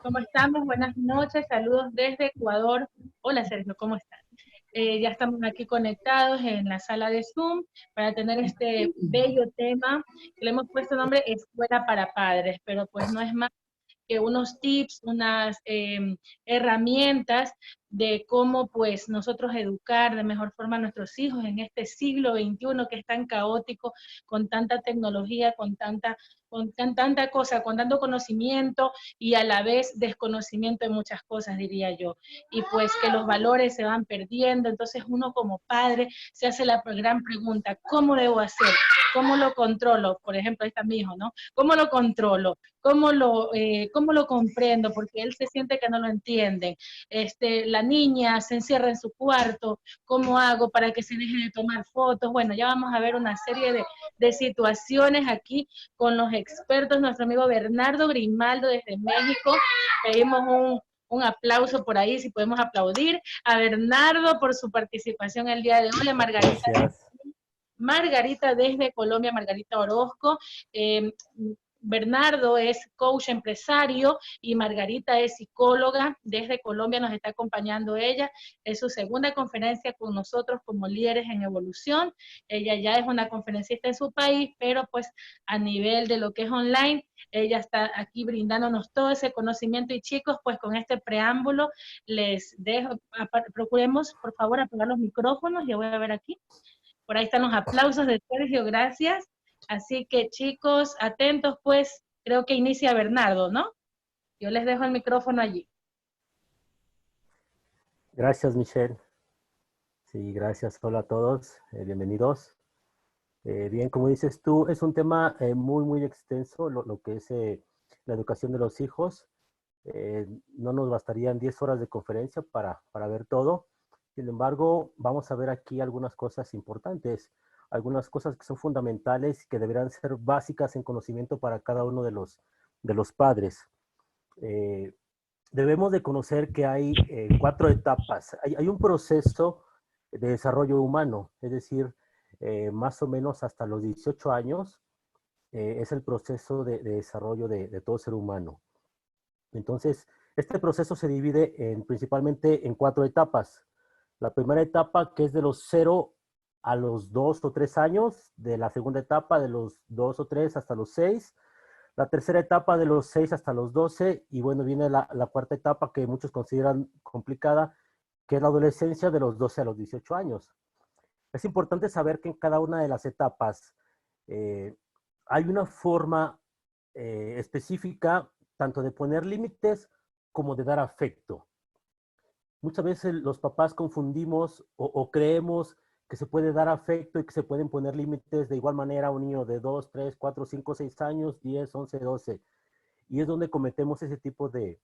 ¿Cómo estamos? Buenas noches, saludos desde Ecuador. Hola Sergio, ¿cómo estás? Ya estamos aquí conectados en la sala de Zoom para tener este bello tema que le hemos puesto nombre Escuela para Padres, pero pues no es más que unos tips, unas herramientas de cómo pues nosotros educar de mejor forma a nuestros hijos en este siglo XXI que es tan caótico, con tanta tecnología, con tanta cosa, con tanto conocimiento y a la vez desconocimiento de muchas cosas, diría yo. Y pues que los valores se van perdiendo, entonces uno como padre se hace la gran pregunta, ¿cómo debo hacer? ¿Cómo lo controlo? Por ejemplo, ahí está mi hijo, ¿no? ¿Cómo lo controlo? ¿Cómo lo comprendo? Porque él se siente que no lo entiende. La niña se encierra en su cuarto, ¿cómo hago para que se deje de tomar fotos? Bueno, ya vamos a ver una serie de situaciones aquí con los expertos, nuestro amigo Bernardo Grimaldo desde México. Pedimos un aplauso por ahí, si podemos aplaudir a Bernardo por su participación el día de hoy, a Gracias. Margarita desde Colombia, Margarita Orozco. Eh, Bernardo es coach empresario y Margarita es psicóloga. Desde Colombia nos está acompañando ella. Es su segunda conferencia con nosotros como líderes en evolución. Ella ya es una conferencista en su país, pero pues a nivel de lo que es online, ella está aquí brindándonos todo ese conocimiento. Y chicos, pues con este preámbulo les dejo, procuremos por favor apagar los micrófonos. Ya voy a ver aquí. Por ahí están los aplausos de Sergio, gracias. Así que chicos, atentos pues, creo que inicia Bernardo, ¿no? Yo les dejo el micrófono allí. Gracias, Michelle. Sí, gracias. Hola a todos. Bienvenidos. Bien, como dices tú, es un tema muy extenso, lo que es la educación de los hijos. No nos bastarían 10 horas de conferencia para ver todo. Sin embargo, vamos a ver aquí algunas cosas importantes, algunas cosas que son fundamentales y que deberán ser básicas en conocimiento para cada uno de los padres. Eh, Debemos de conocer que hay 4 etapas. Hay un proceso de desarrollo humano, es decir, más o menos hasta los 18 años es el proceso de desarrollo de todo ser humano. Entonces, este proceso se divide principalmente en 4 etapas. La primera etapa, que es de los 0 a los 2 o 3 años, de la segunda etapa de los 2 o 3 hasta los 6, la tercera etapa de los 6 hasta los 12, y bueno, viene la cuarta etapa que muchos consideran complicada, que es la adolescencia de los 12 a los 18 años. Es importante saber que en cada una de las etapas eh, hay una forma específica tanto de poner límites como de dar afecto. Muchas veces los papás confundimos o creemos que se puede dar afecto y que se pueden poner límites de igual manera a un niño de 2, 3, 4, 5, 6 años, 10, 11, 12. Y es donde cometemos ese tipo de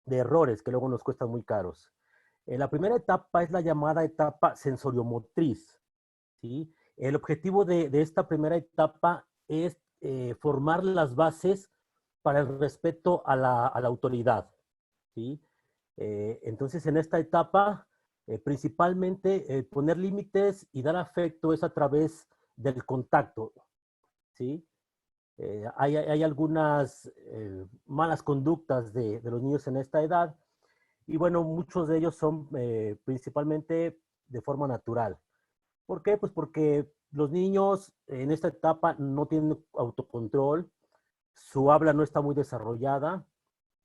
errores que luego nos cuestan muy caros. La primera etapa es la llamada etapa sensoriomotriz, ¿sí? El objetivo de esta primera etapa es formar las bases para el respeto a la autoridad, ¿sí? Entonces, en esta etapa, principalmente poner límites y dar afecto es a través del contacto, ¿sí? Hay algunas malas conductas de los niños en esta edad y bueno, muchos de ellos son principalmente de forma natural. ¿Por qué? Pues porque los niños en esta etapa no tienen autocontrol, su habla no está muy desarrollada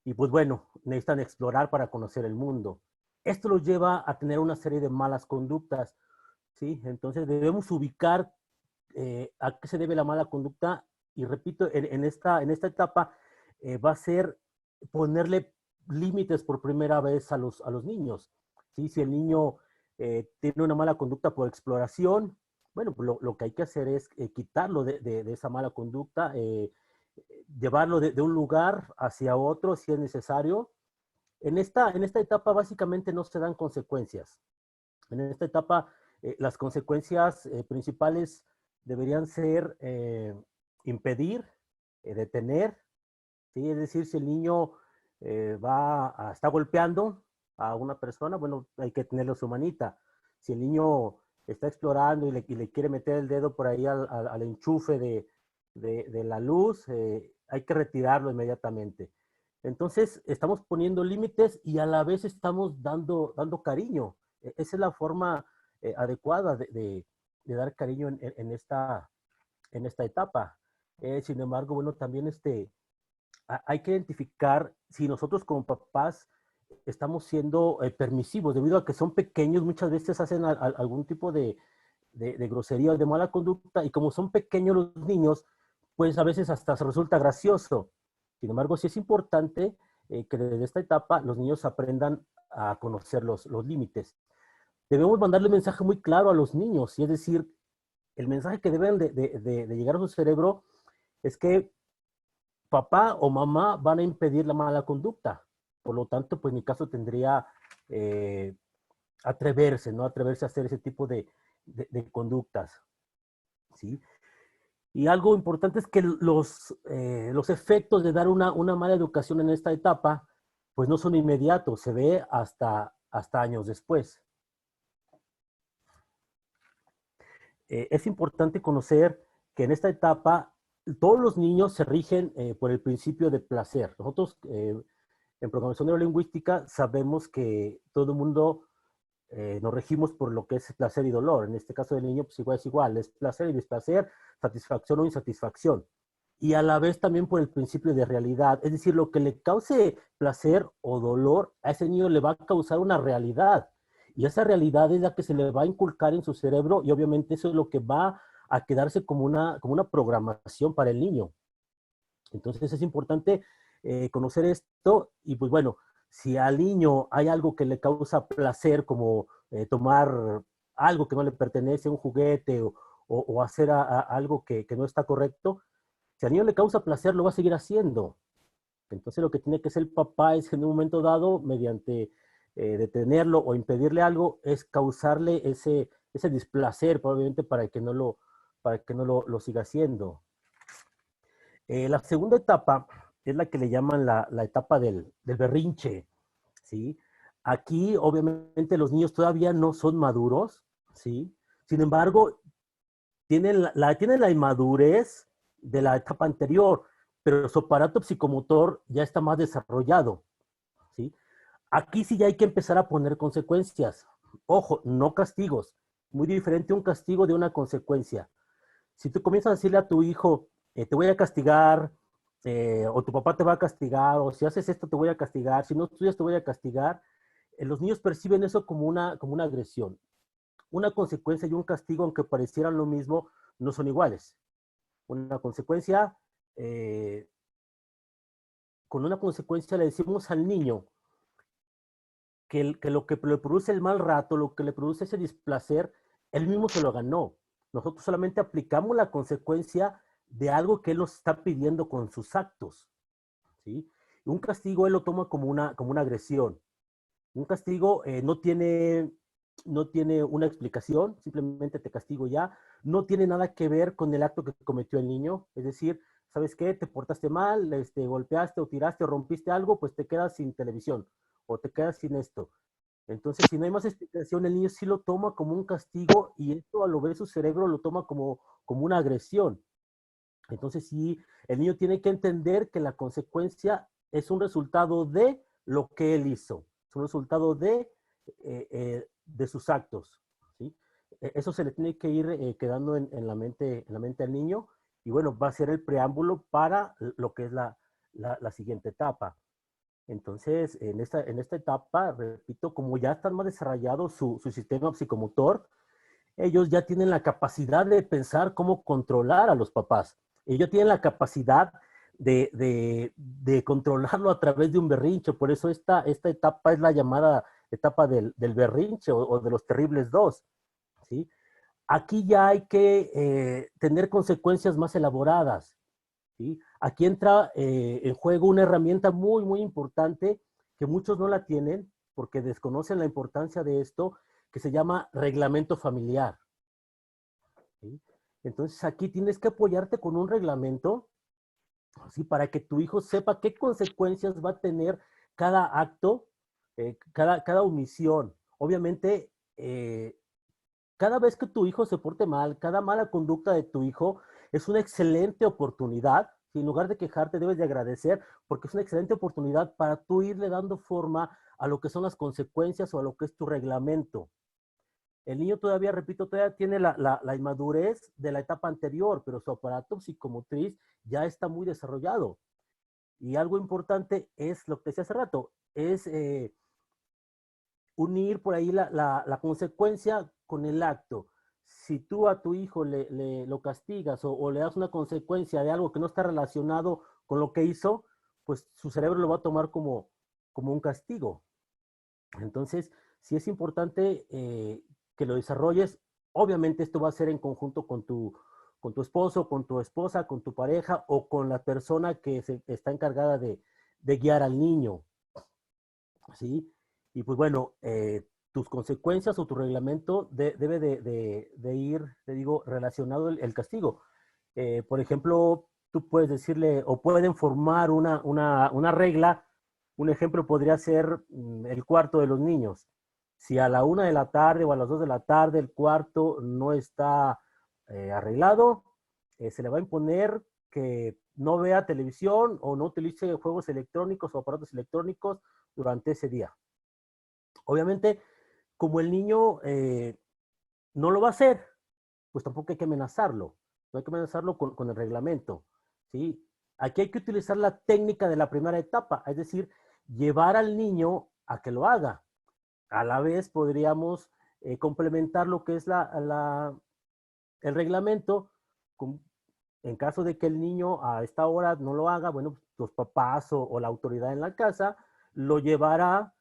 y pues bueno, necesitan explorar para conocer el mundo. Esto los lleva a tener una serie de malas conductas, ¿sí? Entonces debemos ubicar a qué se debe la mala conducta y repito, en esta etapa va a ser ponerle límites por primera vez a los niños, ¿sí? Si el niño tiene una mala conducta por exploración, bueno, pues lo que hay que hacer es quitarlo de esa mala conducta, llevarlo de un lugar hacia otro si es necesario. En esta etapa básicamente no se dan consecuencias. En esta etapa las consecuencias principales deberían ser impedir, detener, ¿sí? Es decir, si el niño está golpeando a una persona, bueno, hay que tenerlo su manita. Si el niño está explorando y le quiere meter el dedo por ahí al enchufe de la luz, hay que retirarlo inmediatamente. Entonces, estamos poniendo límites y a la vez estamos dando cariño. Esa es la forma adecuada de dar cariño en esta etapa. Sin embargo, bueno, también hay que identificar si nosotros como papás estamos siendo permisivos, debido a que son pequeños, muchas veces hacen algún tipo de grosería o de mala conducta, y como son pequeños los niños, pues a veces hasta se resulta gracioso. Sin embargo, sí es importante que desde esta etapa los niños aprendan a conocer los límites. Debemos mandarle un mensaje muy claro a los niños, y es decir, el mensaje que deben de llegar a su cerebro es que papá o mamá van a impedir la mala conducta. Por lo tanto, pues en mi caso tendría eh, atreverse, ¿no? Atreverse a hacer ese tipo de conductas, ¿sí? Y algo importante es que los efectos de dar una mala educación en esta etapa, pues no son inmediatos, se ve hasta años después. Es importante conocer que en esta etapa todos los niños se rigen por el principio de placer. Nosotros en programación neurolingüística sabemos que todo el mundo nos regimos por lo que es placer y dolor. En este caso del niño, pues igual es igual, es placer y displacer, satisfacción o insatisfacción. Y a la vez también por el principio de realidad. Es decir, lo que le cause placer o dolor a ese niño le va a causar una realidad. Y esa realidad es la que se le va a inculcar en su cerebro, y obviamente eso es lo que va a quedarse como una programación para el niño. Entonces es importante conocer esto, y pues bueno, si al niño hay algo que le causa placer, como tomar algo que no le pertenece, un juguete, o hacer algo que no está correcto, si al niño le causa placer, lo va a seguir haciendo. Entonces lo que tiene que hacer el papá es, en un momento dado, mediante detenerlo o impedirle algo, es causarle ese displacer, probablemente para que no lo siga haciendo. La segunda etapa es la que le llaman la etapa del berrinche, ¿sí? Aquí, obviamente, los niños todavía no son maduros, ¿sí? Sin embargo, tienen la inmadurez de la etapa anterior, pero su aparato psicomotor ya está más desarrollado, ¿sí? Aquí sí ya hay que empezar a poner consecuencias. Ojo, no castigos. Muy diferente un castigo de una consecuencia. Si tú comienzas a decirle a tu hijo, te voy a castigar, o tu papá te va a castigar, o si haces esto te voy a castigar, si no estudias te voy a castigar, los niños perciben eso como una agresión. Una consecuencia y un castigo, aunque parecieran lo mismo, no son iguales. Una consecuencia, eh, con una consecuencia le decimos al niño que lo que le produce el mal rato, lo que le produce ese displacer, él mismo se lo ganó. Nosotros solamente aplicamos la consecuencia de algo que él nos está pidiendo con sus actos, ¿sí? Un castigo él lo toma como una agresión. Un castigo no tiene una explicación, simplemente te castigo ya. No tiene nada que ver con el acto que cometió el niño. Es decir, ¿sabes qué? Te portaste mal, golpeaste o tiraste o rompiste algo, pues te quedas sin televisión o te quedas sin esto. Entonces, si no hay más explicación, el niño sí lo toma como un castigo, y esto a lo vez su cerebro lo toma como una agresión. Entonces, sí, el niño tiene que entender que la consecuencia es un resultado de lo que él hizo, es un resultado de sus actos, ¿sí? Eso se le tiene que ir quedando en la mente al niño, y bueno, va a ser el preámbulo para lo que es la siguiente etapa. Entonces, en esta etapa, repito, como ya están más desarrollados su sistema psicomotor, ellos ya tienen la capacidad de pensar cómo controlar a los papás. Ellos tienen la capacidad de controlarlo a través de un berrinche. Por eso esta etapa es la llamada etapa del berrinche, o de los terribles dos, ¿sí? Aquí ya hay que tener consecuencias más elaboradas, ¿sí? Aquí entra en juego una herramienta muy, muy importante, que muchos no la tienen porque desconocen la importancia de esto, que se llama reglamento familiar, ¿sí? Entonces aquí tienes que apoyarte con un reglamento, ¿sí? Para que tu hijo sepa qué consecuencias va a tener cada acto, cada omisión. Obviamente, cada vez que tu hijo se porte mal, cada mala conducta de tu hijo es una excelente oportunidad, Si en lugar de quejarte, debes de agradecer, porque es una excelente oportunidad para tú irle dando forma a lo que son las consecuencias o a lo que es tu reglamento. El niño todavía, repito, todavía tiene la inmadurez de la etapa anterior, pero su aparato psicomotriz ya está muy desarrollado. Y algo importante es lo que decía hace rato, es unir por ahí la consecuencia con el acto. Si tú a tu hijo lo castigas o le das una consecuencia de algo que no está relacionado con lo que hizo, pues su cerebro lo va a tomar como un castigo. Entonces, sí es importante que lo desarrolles. Obviamente esto va a ser en conjunto con tu esposo, con tu esposa, con tu pareja o con la persona que está encargada de guiar al niño. ¿Sí? Y pues bueno, tus consecuencias o tu reglamento debe de ir, te digo, relacionado el castigo. Por ejemplo, tú puedes decirle o pueden formar una regla. Un ejemplo podría ser el cuarto de los niños. Si a la 1 de la tarde o a las 2 de la tarde el cuarto no está arreglado, se le va a imponer que no vea televisión o no utilice juegos electrónicos o aparatos electrónicos durante ese día. Obviamente, como el niño no lo va a hacer, pues tampoco hay que amenazarlo. No hay que amenazarlo con el reglamento. ¿Sí? Aquí hay que utilizar la técnica de la primera etapa, es decir, llevar al niño a que lo haga. A la vez podríamos complementar lo que es el reglamento. En caso de que el niño a esta hora no lo haga, bueno, los papás o la autoridad en la casa lo llevará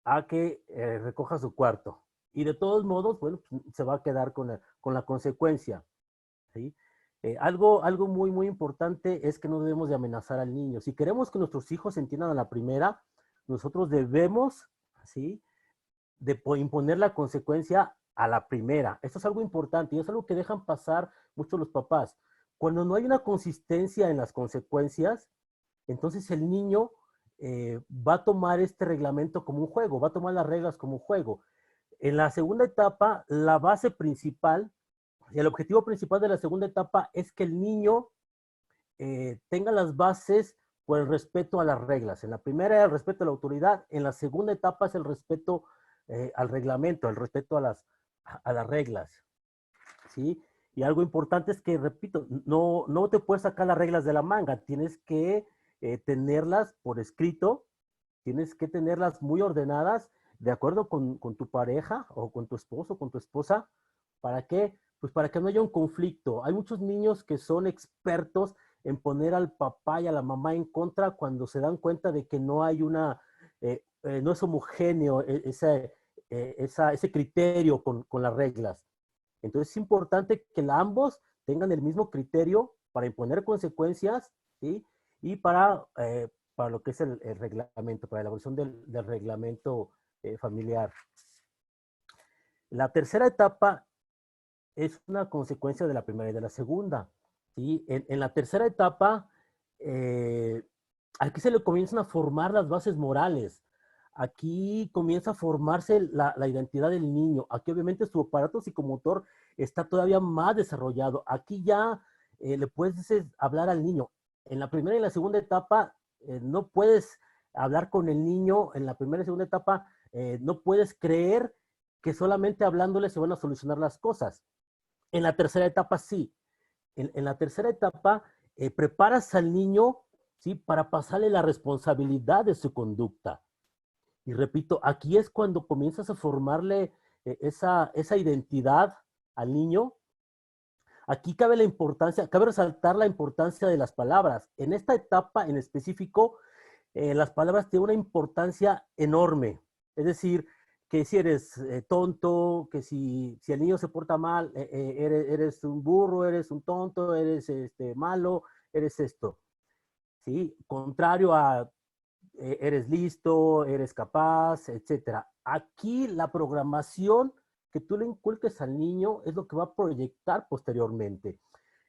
a que recoja su cuarto. Y de todos modos, bueno, pues, se va a quedar con la consecuencia. ¿Sí? Algo muy, muy importante es que no debemos de amenazar al niño. Si queremos que nuestros hijos entiendan a la primera, nosotros debemos, ¿sí?, de imponer la consecuencia a la primera. Esto es algo importante y es algo que dejan pasar muchos los papás. Cuando no hay una consistencia en las consecuencias, entonces el niño va a tomar este reglamento como un juego, va a tomar las reglas como un juego. En la segunda etapa, la base principal, el objetivo principal de la segunda etapa es que el niño tenga las bases por el respeto a las reglas. En la primera, el respeto a la autoridad. En la segunda etapa es el respeto al reglamento, el respeto a las reglas. ¿Sí? Y algo importante es que, repito, no te puedes sacar las reglas de la manga. Tienes que tenerlas por escrito, tienes que tenerlas muy ordenadas, de acuerdo con tu pareja o con tu esposo o con tu esposa. ¿Para qué? Pues para que no haya un conflicto. Hay muchos niños que son expertos en poner al papá y a la mamá en contra cuando se dan cuenta de que no hay no es homogéneo ese criterio con las reglas. Entonces es importante que ambos tengan el mismo criterio para imponer consecuencias, ¿sí? Y para lo que es el reglamento, para la elaboración del reglamento familiar. La tercera etapa es una consecuencia de la primera y de la segunda. ¿Sí? En la tercera etapa, aquí se le comienzan a formar las bases morales. Aquí comienza a formarse la identidad del niño. Aquí obviamente su aparato psicomotor está todavía más desarrollado. Aquí ya le puedes hablar al niño. En la primera y la segunda etapa no puedes hablar con el niño. En la primera y segunda etapa no puedes creer que solamente hablándole se van a solucionar las cosas. En la tercera etapa sí. En la tercera etapa preparas al niño, ¿sí?, para pasarle la responsabilidad de su conducta. Y repito, aquí es cuando comienzas a formarle esa identidad al niño. Aquí cabe resaltar la importancia de las palabras. En esta etapa en específico, las palabras tienen una importancia enorme. Es decir, que si eres tonto, que si el niño se porta mal, eres un burro, eres un tonto, eres malo, eres esto. ¿Sí? Contrario a eres listo, eres capaz, etc. Aquí la programación que tú le inculques al niño es lo que va a proyectar posteriormente.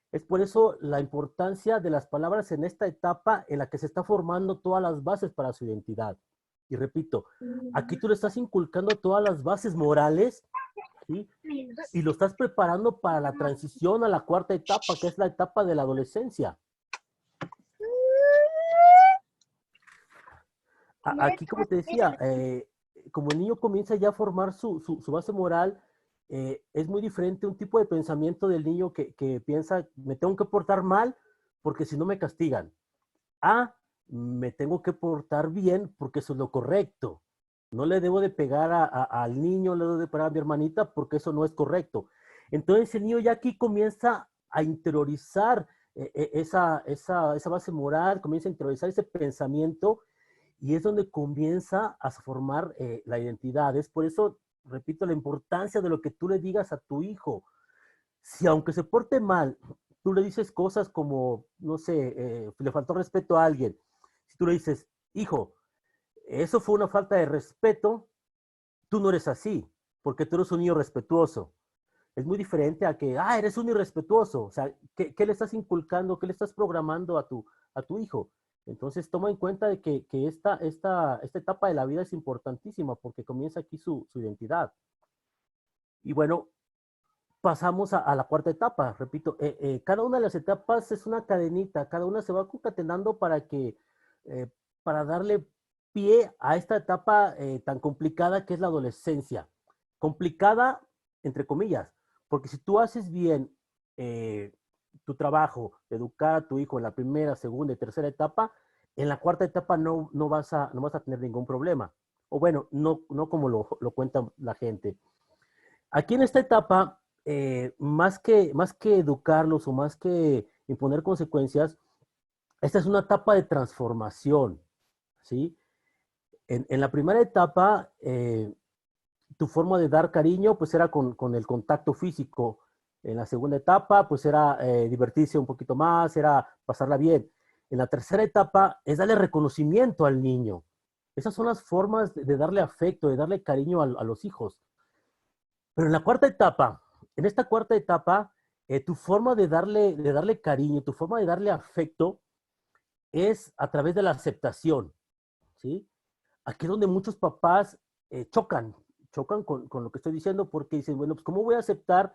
Es por eso la importancia de las palabras en esta etapa en la que se está formando todas las bases para su identidad. Y repito, aquí tú le estás inculcando todas las bases morales, ¿sí?, y lo estás preparando para la transición a la cuarta etapa, que es la etapa de la adolescencia. aquí, como te decía, como el niño comienza ya a formar su base moral, es muy diferente un tipo de pensamiento del niño que piensa, me tengo que portar mal porque si no me castigan. A, me tengo que portar bien porque eso es lo correcto. No le debo de pegar al niño, le debo de pegar a mi hermanita porque eso no es correcto. Entonces el niño ya aquí comienza a interiorizar esa base moral, comienza a interiorizar ese pensamiento y es donde comienza a formar la identidad. Es por eso, repito, la importancia de lo que tú le digas a tu hijo. Si aunque se porte mal, tú le dices cosas como, no sé, le faltó respeto a alguien. Si tú le dices, hijo, eso fue una falta de respeto, tú no eres así, porque tú eres un niño respetuoso. Es muy diferente a que, eres un irrespetuoso. O sea, ¿qué le estás inculcando, qué le estás programando a tu hijo? Entonces, toma en cuenta de que esta etapa de la vida es importantísima porque comienza aquí su identidad. Y bueno, pasamos a la cuarta etapa. Repito, cada una de las etapas es una cadenita, cada una se va concatenando eh, para darle pie a esta etapa tan complicada que es la adolescencia. Complicada, entre comillas, porque si tú haces bien eh, tu trabajo, educar a tu hijo en la primera, segunda y tercera etapa, en la cuarta etapa no vas a tener ningún problema. O bueno, no como lo cuenta la gente. Aquí en esta etapa, más que educarlos o más que imponer consecuencias, esta es una etapa de transformación, ¿sí? En la primera etapa, tu forma de dar cariño, pues era con el contacto físico. En la segunda etapa, pues era divertirse un poquito más, era pasarla bien. En la tercera etapa es darle reconocimiento al niño. Esas son las formas de darle afecto, de darle cariño a los hijos. Pero en la cuarta etapa, en esta cuarta etapa, tu forma de darle cariño, tu forma de darle afecto es a través de la aceptación, ¿sí? Aquí es donde muchos papás chocan con lo que estoy diciendo porque dicen, bueno, pues ¿cómo voy a aceptar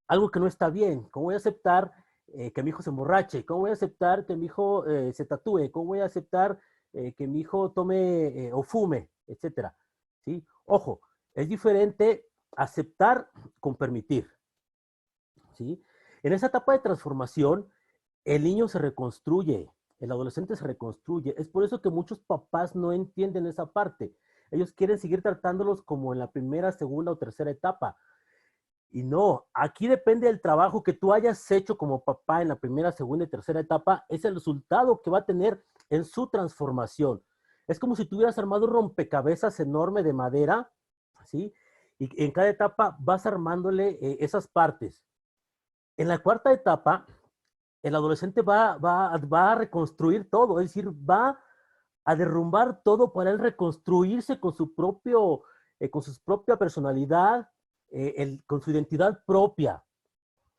algo que no está bien? ¿Cómo voy a aceptar que mi hijo se emborrache? ¿Cómo voy a aceptar que mi hijo se tatúe? ¿Cómo voy a aceptar que mi hijo tome o fume, etcétera? ¿Sí? Ojo, es diferente aceptar con permitir, ¿sí? En esa etapa de transformación, el niño se reconstruye, el adolescente se reconstruye. Es por eso que muchos papás no entienden esa parte. Ellos quieren seguir tratándolos como en la primera, segunda o tercera etapa. Y no, aquí depende del trabajo que tú hayas hecho como papá en la primera, segunda y tercera etapa, es el resultado que va a tener en su transformación. Es como si tuvieras armado un rompecabezas enorme de madera, ¿sí? Y en cada etapa vas armándole esas partes. En la cuarta etapa, el adolescente va a reconstruir todo, es decir, va a derrumbar todo para él reconstruirse con su propia personalidad, con su identidad propia,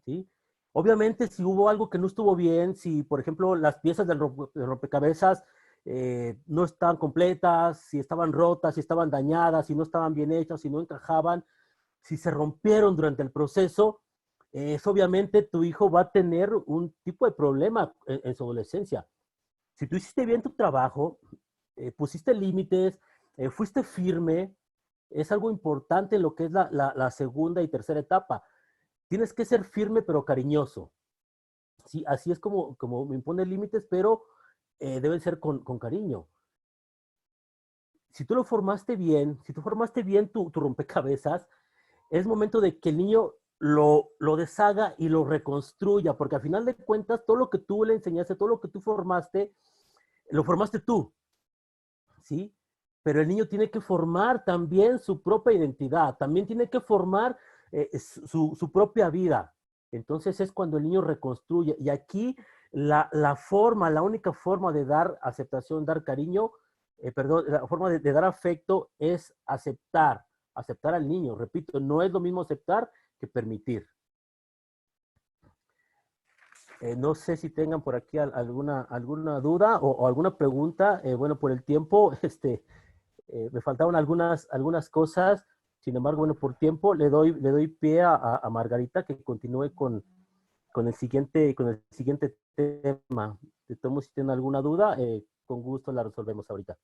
¿sí? Obviamente, si hubo algo que no estuvo bien, si, por ejemplo, las piezas del rompecabezas no estaban completas, si estaban rotas, si estaban dañadas, si no estaban bien hechas, si no encajaban, si se rompieron durante el proceso, obviamente tu hijo va a tener un tipo de problema en su adolescencia. Si tú hiciste bien tu trabajo, pusiste límites, fuiste firme, es algo importante en lo que es la segunda y tercera etapa. Tienes que ser firme pero cariñoso. Sí, así es como me impone límites, pero deben ser con cariño. Si tú lo formaste bien, si tú formaste bien tu rompecabezas, es momento de que el niño lo deshaga y lo reconstruya, porque al final de cuentas, todo lo que tú le enseñaste, todo lo que tú formaste, lo formaste tú, ¿sí? Pero el niño tiene que formar también su propia identidad, también tiene que formar su propia vida. Entonces es cuando el niño reconstruye. Y aquí la única forma de dar aceptación, dar cariño, perdón, la forma de dar afecto es aceptar al niño. Repito, no es lo mismo aceptar que permitir. No sé si tengan por aquí alguna duda o alguna pregunta. Bueno, por el tiempo, me faltaron algunas cosas. Sin embargo, bueno, por tiempo le doy pie a Margarita que continúe con el siguiente tema. De todos modos, si tienen alguna duda, con gusto la resolvemos ahorita.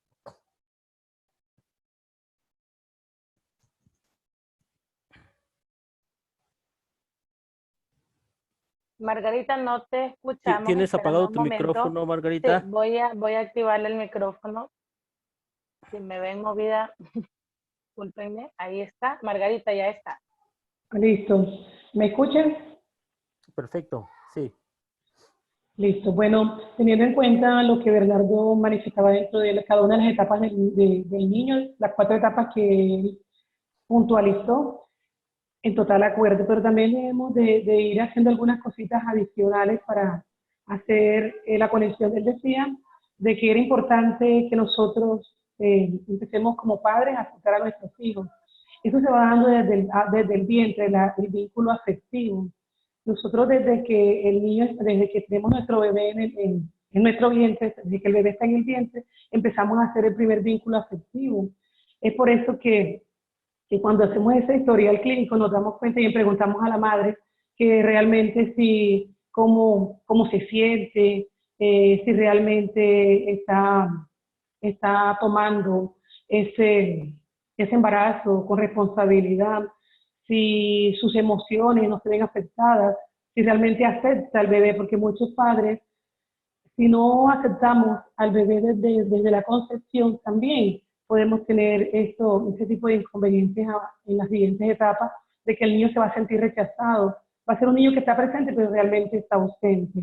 Margarita, no te escuchamos. ¿Tienes Espérame apagado un tu momento. micrófono, Sí, Margarita? voy a activarle el micrófono. Si me ven movida, discúlpenme. Ahí está. Margarita, ya está. Listo. ¿Me escuchan? Perfecto, sí. Listo. Bueno, teniendo en cuenta lo que Bernardo manifestaba dentro de cada una de las etapas del niño, las 4 etapas que él puntualizó, en total acuerdo, pero también debemos de ir haciendo algunas cositas adicionales para hacer la conexión. Él decía de que era importante que nosotros empecemos como padres a aceptar a nuestros hijos. Eso se va dando desde el vientre, el vínculo afectivo. Nosotros desde que el niño, desde que tenemos nuestro bebé en nuestro vientre, desde que el bebé está en el vientre, empezamos a hacer el primer vínculo afectivo. Es por eso que cuando hacemos ese historial clínico nos damos cuenta y preguntamos a la madre que realmente si, cómo se siente, si realmente está tomando ese embarazo con responsabilidad, si sus emociones no se ven afectadas, si realmente acepta al bebé, porque muchos padres, si no aceptamos al bebé desde la concepción, también podemos tener ese tipo de inconvenientes en las siguientes etapas, de que el niño se va a sentir rechazado. Va a ser un niño que está presente, pero realmente está ausente.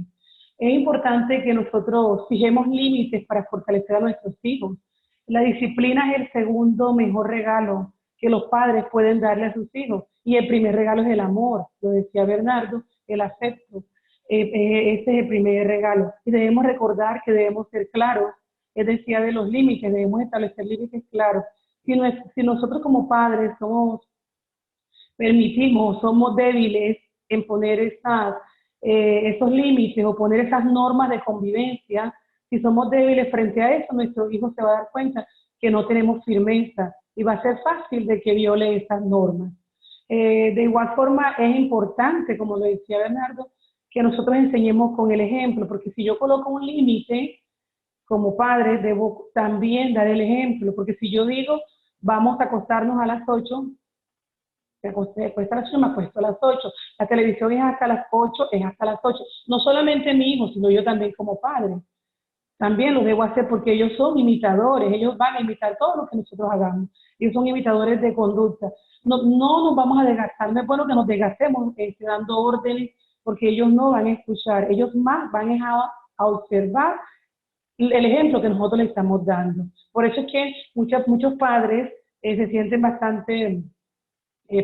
Es importante que nosotros fijemos límites para fortalecer a nuestros hijos. La disciplina es el segundo mejor regalo que los padres pueden darle a sus hijos. Y el primer regalo es el amor, lo decía Bernardo, el afecto. Ese es el primer regalo. Y debemos recordar que debemos ser claros, es decir, de los límites, debemos establecer límites claros. Si nosotros como padres somos débiles en poner esos límites o poner esas normas de convivencia, si somos débiles frente a eso, nuestro hijo se va a dar cuenta que no tenemos firmeza y va a ser fácil de que viole esas normas. De igual forma, es importante, como lo decía Bernardo, que nosotros enseñemos con el ejemplo, porque si yo coloco un límite, como padre, debo también dar el ejemplo, porque si yo digo, vamos a acostarnos a las 8, me acuesto a las 8, me acuesto a las 8, la televisión es hasta las 8, es hasta las 8, no solamente mi hijo, sino yo también como padre. También lo debo hacer porque ellos son imitadores, ellos van a imitar todo lo que nosotros hagamos. Ellos son imitadores de conducta. No nos vamos a desgastar, no es bueno que nos desgastemos dando órdenes porque ellos no van a escuchar, ellos más van a observar el ejemplo que nosotros les estamos dando. Por eso es que muchos padres se sienten bastante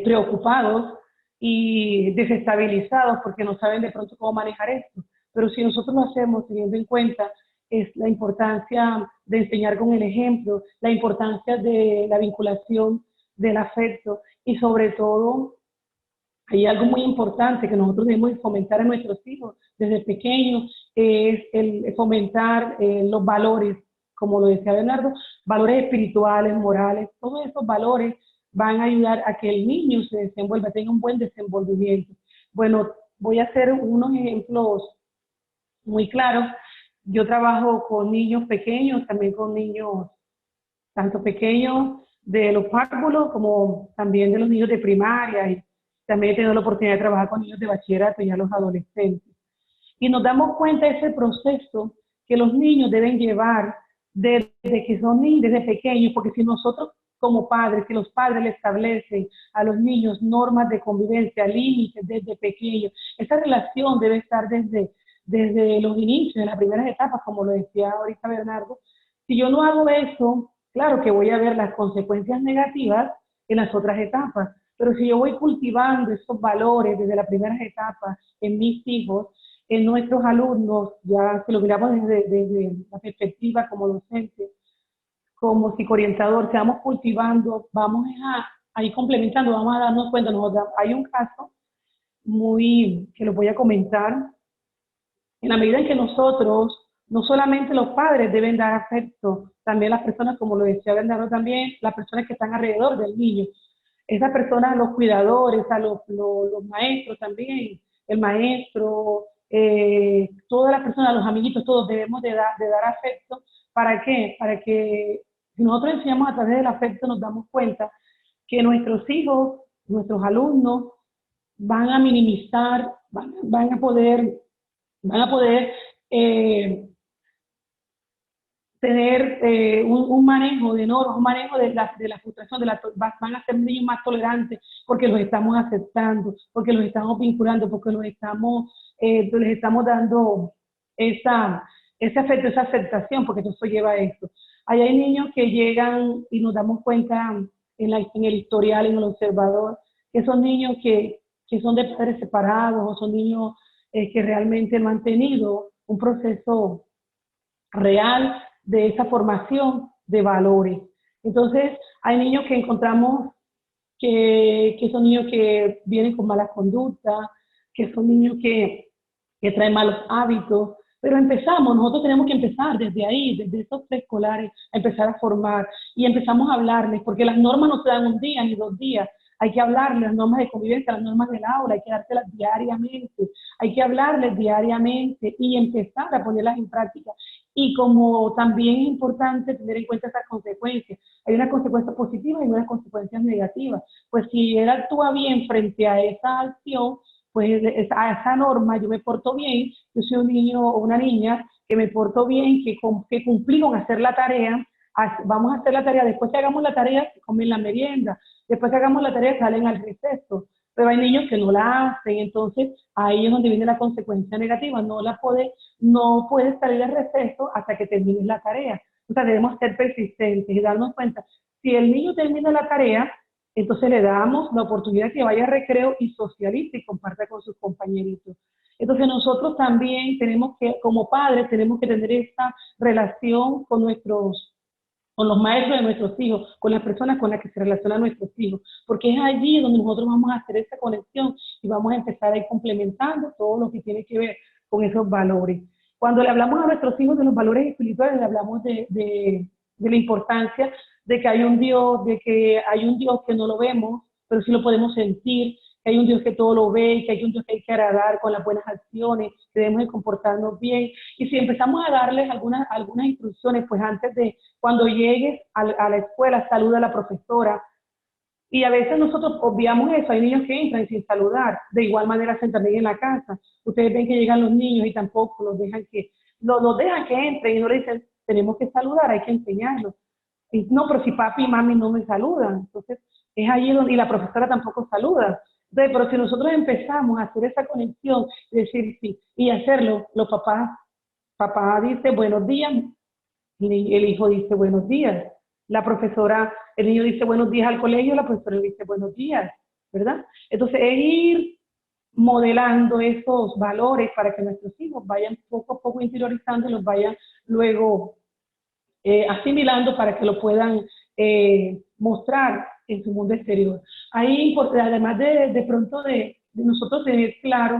preocupados y desestabilizados porque no saben de pronto cómo manejar esto. Pero si nosotros lo hacemos teniendo en cuenta es la importancia de enseñar con el ejemplo, la importancia de la vinculación, del afecto y sobre todo hay algo muy importante que nosotros debemos fomentar a nuestros hijos desde pequeños, es el fomentar los valores, como lo decía Bernardo, valores espirituales, morales, todos esos valores van a ayudar a que el niño se desenvuelva, tenga un buen desenvolvimiento. Bueno, voy a hacer unos ejemplos muy claros. Yo trabajo con niños pequeños, también con niños tanto pequeños de los párvulos como también de los niños de primaria y también he tenido la oportunidad de trabajar con niños de bachillerato y ya los adolescentes. Y nos damos cuenta de ese proceso que los niños deben llevar desde que son niños, desde pequeños, porque si nosotros como padres, si los padres le establecen a los niños normas de convivencia, límites desde pequeños, esa relación debe estar desde los inicios, en las primeras etapas, como lo decía ahorita Bernardo. Si yo no hago eso, claro que voy a ver las consecuencias negativas en las otras etapas, pero si yo voy cultivando esos valores desde las primeras etapas en mis hijos, en nuestros alumnos, ya si lo miramos desde la perspectiva como docente, como psicoorientador, que vamos cultivando, vamos a ir complementando, vamos a darnos cuenta. Hay un caso que lo voy a comentar, en la medida en que nosotros, no solamente los padres deben dar afecto, también las personas, como lo decía Bernardo también, las personas que están alrededor del niño, esas personas, los cuidadores, los maestros también, el maestro, todas las personas, los amiguitos, todos debemos de dar afecto. ¿Para qué? Para que si nosotros enseñamos a través del afecto nos damos cuenta que nuestros hijos, nuestros alumnos, van a minimizar, van a poder tener un manejo de normas, un manejo de la frustración, van a ser niños más tolerantes porque los estamos aceptando, porque los estamos vinculando, porque les estamos dando ese afecto, esa aceptación, porque eso lleva a esto. Ahí hay niños que llegan y nos damos cuenta en el historial, en el observador, que son niños que son de padres separados o son niños que realmente no han tenido un proceso real de esa formación de valores. Entonces, hay niños que encontramos que son niños que vienen con malas conductas, que son niños que traen malos hábitos, pero nosotros tenemos que empezar desde ahí, desde esos preescolares, a empezar a formar y empezamos a hablarles, porque las normas no se dan un día ni 2 días, hay que hablarles, las normas de convivencia, las normas del aula, hay que dárselas diariamente, hay que hablarles diariamente y empezar a ponerlas en práctica. Y como también es importante tener en cuenta esas consecuencias, hay unas consecuencias positivas y unas consecuencias negativas. Pues si él actúa bien frente a esa acción, pues a esa norma yo me porto bien, yo soy un niño o una niña que me porto bien, que cumplí con hacer la tarea, vamos a hacer la tarea, después que hagamos la tarea, comen la merienda, después que hagamos la tarea, salen al receso, pero hay niños que no la hacen, entonces ahí es donde viene la consecuencia negativa, no puedes salir al receso hasta que termines la tarea, o sea, debemos ser persistentes y darnos cuenta, si el niño termina la tarea, entonces le damos la oportunidad que vaya a recreo y socialice y comparta con sus compañeritos. Entonces nosotros también tenemos que, como padres, tenemos que tener esta relación con los maestros de nuestros hijos, con las personas con las que se relacionan nuestros hijos, porque es allí donde nosotros vamos a hacer esa conexión y vamos a empezar a ir complementando todo lo que tiene que ver con esos valores. Cuando le hablamos a nuestros hijos de los valores espirituales, le hablamos de la importancia de que hay un Dios, que no lo vemos, pero sí lo podemos sentir, que hay un Dios que todo lo ve, que hay un Dios que hay que agradar con las buenas acciones, que debemos de comportarnos bien. Y si empezamos a darles algunas instrucciones, pues antes de, cuando llegues a la escuela, saluda a la profesora. Y a veces nosotros obviamos eso, hay niños que entran sin saludar, de igual manera hacen también en la casa. Ustedes ven que llegan los niños y tampoco los dejan que entren y no le dicen, tenemos que saludar, hay que enseñarlos. Y, no, pero si papi y mami no me saludan, entonces es ahí donde, y la profesora tampoco saluda. Entonces, pero si nosotros empezamos a hacer esa conexión, decir sí, y hacerlo, los papá dice buenos días, y el hijo dice buenos días, la profesora, el niño dice buenos días al colegio, la profesora dice buenos días, ¿verdad? Entonces es ir modelando esos valores para que nuestros hijos vayan poco a poco interiorizando y los vayan luego asimilando para que lo puedan mostrar en su mundo exterior. Ahí, además de pronto de nosotros tener claro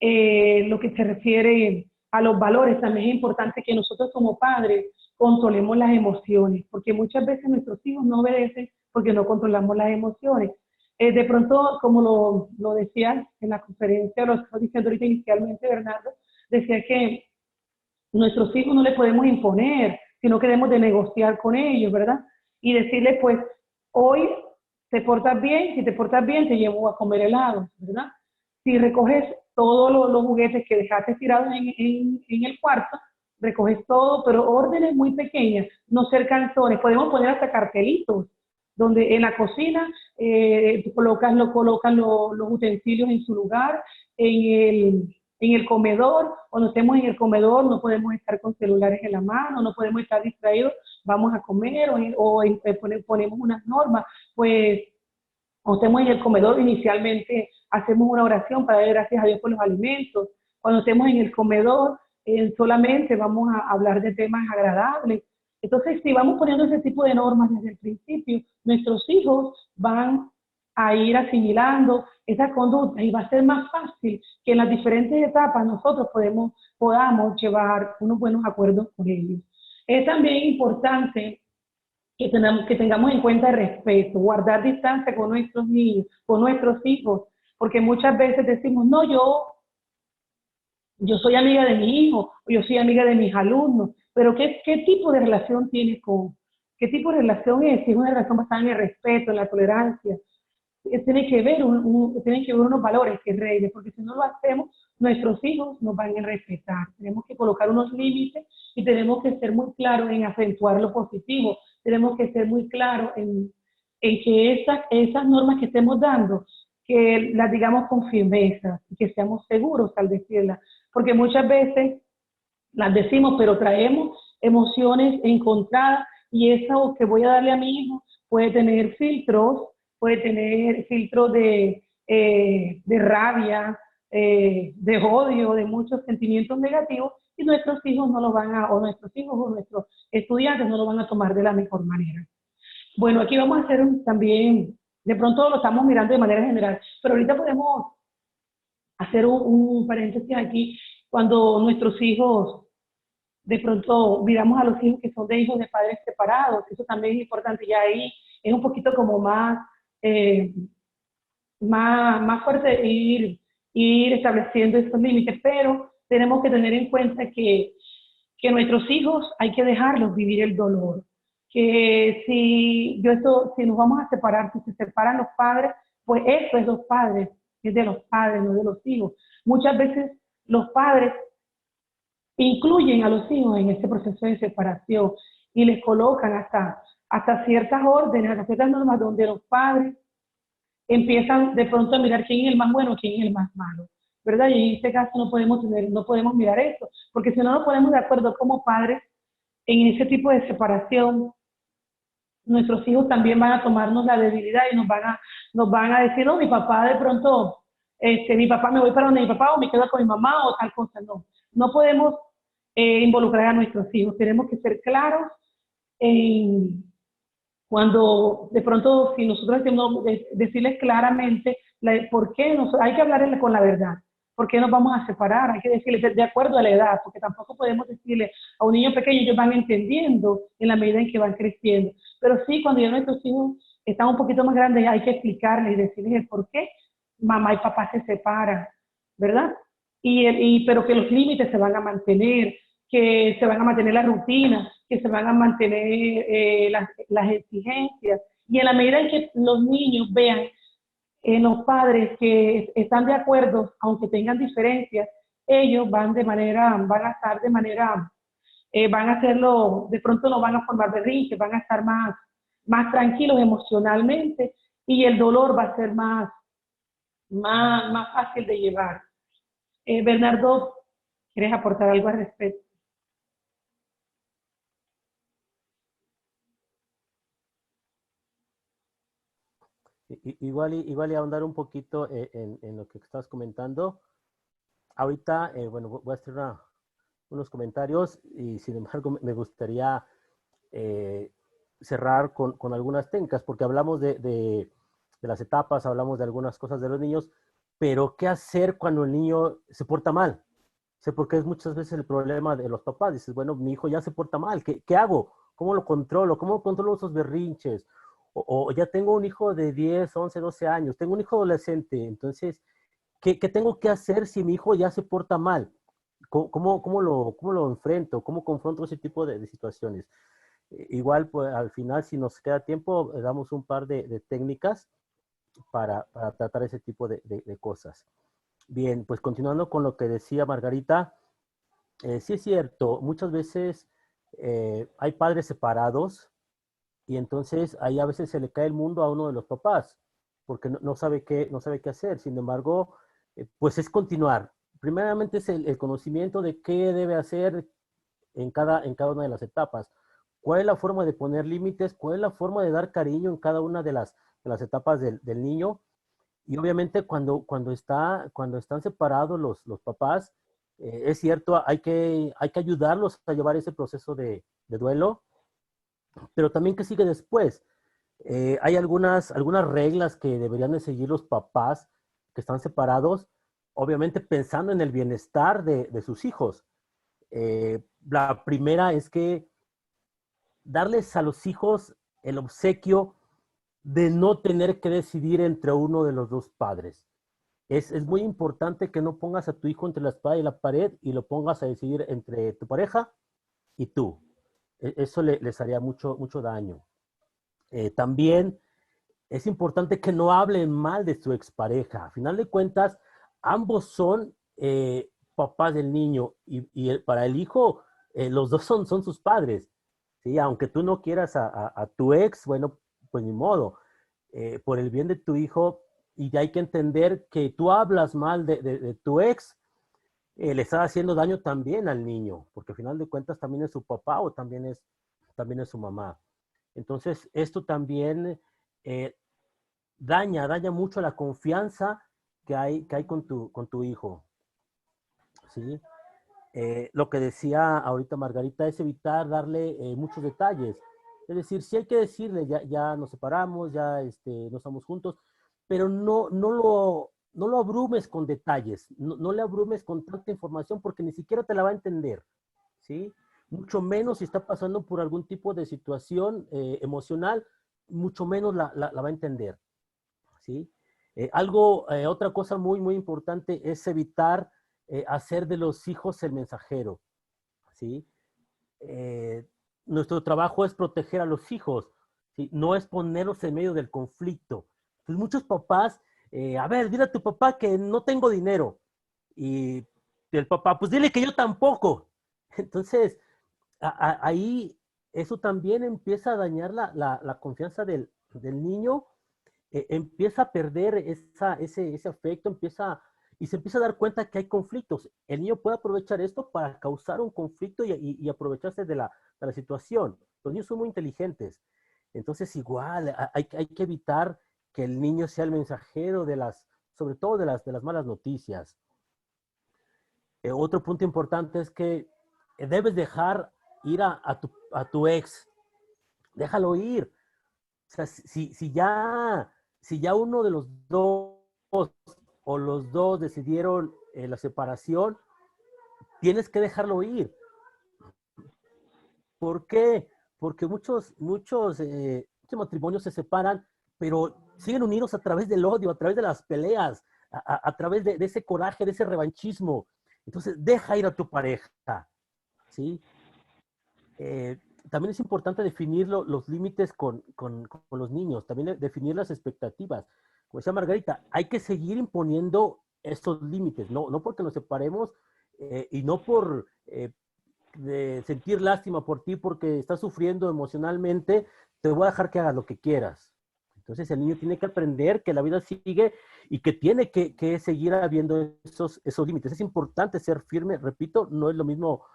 lo que se refiere a los valores, también es importante que nosotros como padres controlemos las emociones, porque muchas veces nuestros hijos no obedecen porque no controlamos las emociones. De pronto, como lo decía en la conferencia, lo estaba diciendo ahorita inicialmente Bernardo, decía que nuestros hijos no les podemos imponer, sino que debemos de negociar con ellos, ¿verdad? Y decirles, pues, hoy te portas bien, si te portas bien te llevo a comer helado, ¿verdad? Si recoges todos los juguetes que dejaste tirados en el cuarto, recoges todo, pero órdenes muy pequeñas, no ser cansones. Podemos poner hasta cartelitos, donde en la cocina colocan los utensilios en su lugar, en el comedor, cuando estemos en el comedor no podemos estar con celulares en la mano, no podemos estar distraídos, vamos a comer o ponemos unas normas, pues cuando estemos en el comedor inicialmente hacemos una oración para dar gracias a Dios por los alimentos, cuando estemos en el comedor solamente vamos a hablar de temas agradables. Entonces, si vamos poniendo ese tipo de normas desde el principio, nuestros hijos van a ir asimilando esas conductas y va a ser más fácil que en las diferentes etapas nosotros podamos llevar unos buenos acuerdos con ellos. Es también importante que tengamos en cuenta el respeto, guardar distancia con nuestros niños, con nuestros hijos, porque muchas veces decimos, no, yo soy amiga de mi hijo, o yo soy amiga de mis alumnos, pero ¿qué tipo de relación tienes qué tipo de relación es? Si es una relación basada en el respeto, en la tolerancia, tiene que ver tienen que ver unos valores que reinen, porque si no lo hacemos, nuestros hijos nos van a respetar. Tenemos que colocar unos límites y tenemos que ser muy claros en acentuar lo positivo. Tenemos que ser muy claros en que esas normas que estemos dando, que las digamos con firmeza y que seamos seguros al decirlas, porque muchas veces las decimos, pero traemos emociones encontradas y eso que voy a darle a mi hijo puede tener filtros de rabia, de odio, de muchos sentimientos negativos y nuestros hijos no lo van a, o nuestros hijos o nuestros estudiantes no lo van a tomar de la mejor manera. Bueno, aquí vamos a hacer también, de pronto lo estamos mirando de manera general, pero ahorita podemos hacer un paréntesis aquí cuando nuestros hijos, de pronto miramos a los hijos que son de hijos de padres separados, eso también es importante, y ahí es un poquito como más fuerte ir estableciendo estos límites, pero tenemos que tener en cuenta que nuestros hijos hay que dejarlos vivir el dolor, que si nos vamos a separar, si se separan los padres, pues eso es los padres, es de los padres, no de los hijos. Muchas veces los padres incluyen a los hijos en este proceso de separación y les colocan hasta ciertas órdenes, hasta ciertas normas donde los padres empiezan de pronto a mirar quién es el más bueno, quién es el más malo, ¿verdad? Y en este caso no podemos mirar eso, porque si no nos ponemos de acuerdo como padres en ese tipo de separación, nuestros hijos también van a tomarnos la debilidad y nos van a decir, no, mi papá de pronto, mi papá me voy para donde mi papá o me quedo con mi mamá o tal cosa, no podemos involucrar a nuestros hijos, tenemos que ser claros en cuando de pronto, si nosotros decimos, decirles claramente por qué hay que hablarles con la verdad, por qué nos vamos a separar, hay que decirles de acuerdo a la edad, porque tampoco podemos decirle a un niño pequeño, ellos van entendiendo en la medida en que van creciendo, pero sí, cuando ya nuestros hijos están un poquito más grandes, hay que explicarles y decirles el por qué mamá y papá se separan, ¿verdad? Pero que los límites se van a mantener, que se van a mantener las rutinas, que se van a mantener las exigencias. Y en la medida en que los niños vean en los padres que están de acuerdo, aunque tengan diferencias, ellos van a estar de manera, van a hacerlo, de pronto no van a formar berrinches, van a estar más tranquilos emocionalmente y el dolor va a ser más fácil de llevar. Bernardo, ¿quieres aportar algo al respecto? Igual y ahondar un poquito en lo que estás comentando. Ahorita, bueno, voy a hacer unos comentarios y sin embargo me gustaría cerrar con algunas técnicas, porque hablamos de las etapas, hablamos de algunas cosas de los niños, pero ¿qué hacer cuando el niño se porta mal? Sé porque es muchas veces el problema de los papás. Dices, bueno, mi hijo ya se porta mal, ¿qué hago? ¿Cómo lo controlo? ¿Cómo controlo esos berrinches? O ya tengo un hijo de 10, 11, 12 años, tengo un hijo adolescente, entonces, ¿qué tengo que hacer si mi hijo ya se porta mal? ¿Cómo lo enfrento? ¿Cómo confronto ese tipo de situaciones? Igual, pues, al final, si nos queda tiempo, damos un par de técnicas para tratar ese tipo de cosas. Bien, pues continuando con lo que decía Margarita, sí es cierto, muchas veces hay padres separados y entonces ahí a veces se le cae el mundo a uno de los papás porque no sabe qué hacer. Sin embargo, pues es continuar. Primeramente es el conocimiento de qué debe hacer en cada una de las etapas. ¿Cuál es la forma de poner límites? ¿Cuál es la forma de dar cariño en cada una de las etapas del niño? Y obviamente cuando están separados los papás, es cierto, hay que ayudarlos a llevar ese proceso de duelo, pero también qué sigue después. Hay algunas reglas que deberían de seguir los papás que están separados, obviamente pensando en el bienestar de sus hijos. La primera es que darles a los hijos el obsequio de no tener que decidir entre uno de los dos padres. Es muy importante que no pongas a tu hijo entre la espada y la pared y lo pongas a decidir entre tu pareja y tú. Eso les haría mucho daño. También es importante que no hablen mal de su expareja. A final de cuentas, ambos son papás del niño y para el hijo, los dos son sus padres. ¿Sí? Aunque tú no quieras a tu ex, bueno, pues ni modo. Por el bien de tu hijo, y hay que entender que tú hablas mal de tu ex, le estás haciendo daño también al niño, porque al final de cuentas también es su papá o también es su mamá. Entonces, esto también eh, daña mucho la confianza que hay con tu hijo. ¿Sí? Lo que decía ahorita Margarita es evitar darle muchos detalles. Es decir, sí hay que decirle, ya nos separamos, ya no estamos juntos, pero no lo abrumes con detalles, no le abrumes con tanta información porque ni siquiera te la va a entender, ¿sí? Mucho menos si está pasando por algún tipo de situación emocional, mucho menos la va a entender, ¿sí? Otra cosa muy importante es evitar hacer de los hijos el mensajero, ¿sí? Eh, Nuestro trabajo es proteger a los hijos, ¿sí? No es ponerlos en medio del conflicto. Pues muchos papás, a ver, dile a tu papá que no tengo dinero. Y el papá, pues dile que yo tampoco. Entonces, ahí eso también empieza a dañar la confianza del niño, empieza a perder ese afecto, y se empieza a dar cuenta que hay conflictos. El niño puede aprovechar esto para causar un conflicto y aprovecharse de la situación. Los niños son muy inteligentes. Entonces, igual, hay que evitar que el niño sea el mensajero sobre todo de las malas noticias. Otro punto importante es que debes dejar ir a tu ex. Déjalo ir. O sea, si ya uno de los dos o los dos decidieron la separación, tienes que dejarlo ir. ¿Por qué? Porque muchos matrimonios se separan, pero siguen unidos a través del odio, a través de las peleas, a través de ese coraje, de ese revanchismo. Entonces, deja ir a tu pareja, ¿sí? Eh, También es importante definir los límites con los niños, también definir las expectativas. Como decía Margarita, hay que seguir imponiendo estos límites, no porque nos separemos y no por sentir lástima por ti porque estás sufriendo emocionalmente, te voy a dejar que hagas lo que quieras. Entonces el niño tiene que aprender que la vida sigue y que tiene que seguir habiendo esos límites. Es importante ser firme, repito, no es lo mismo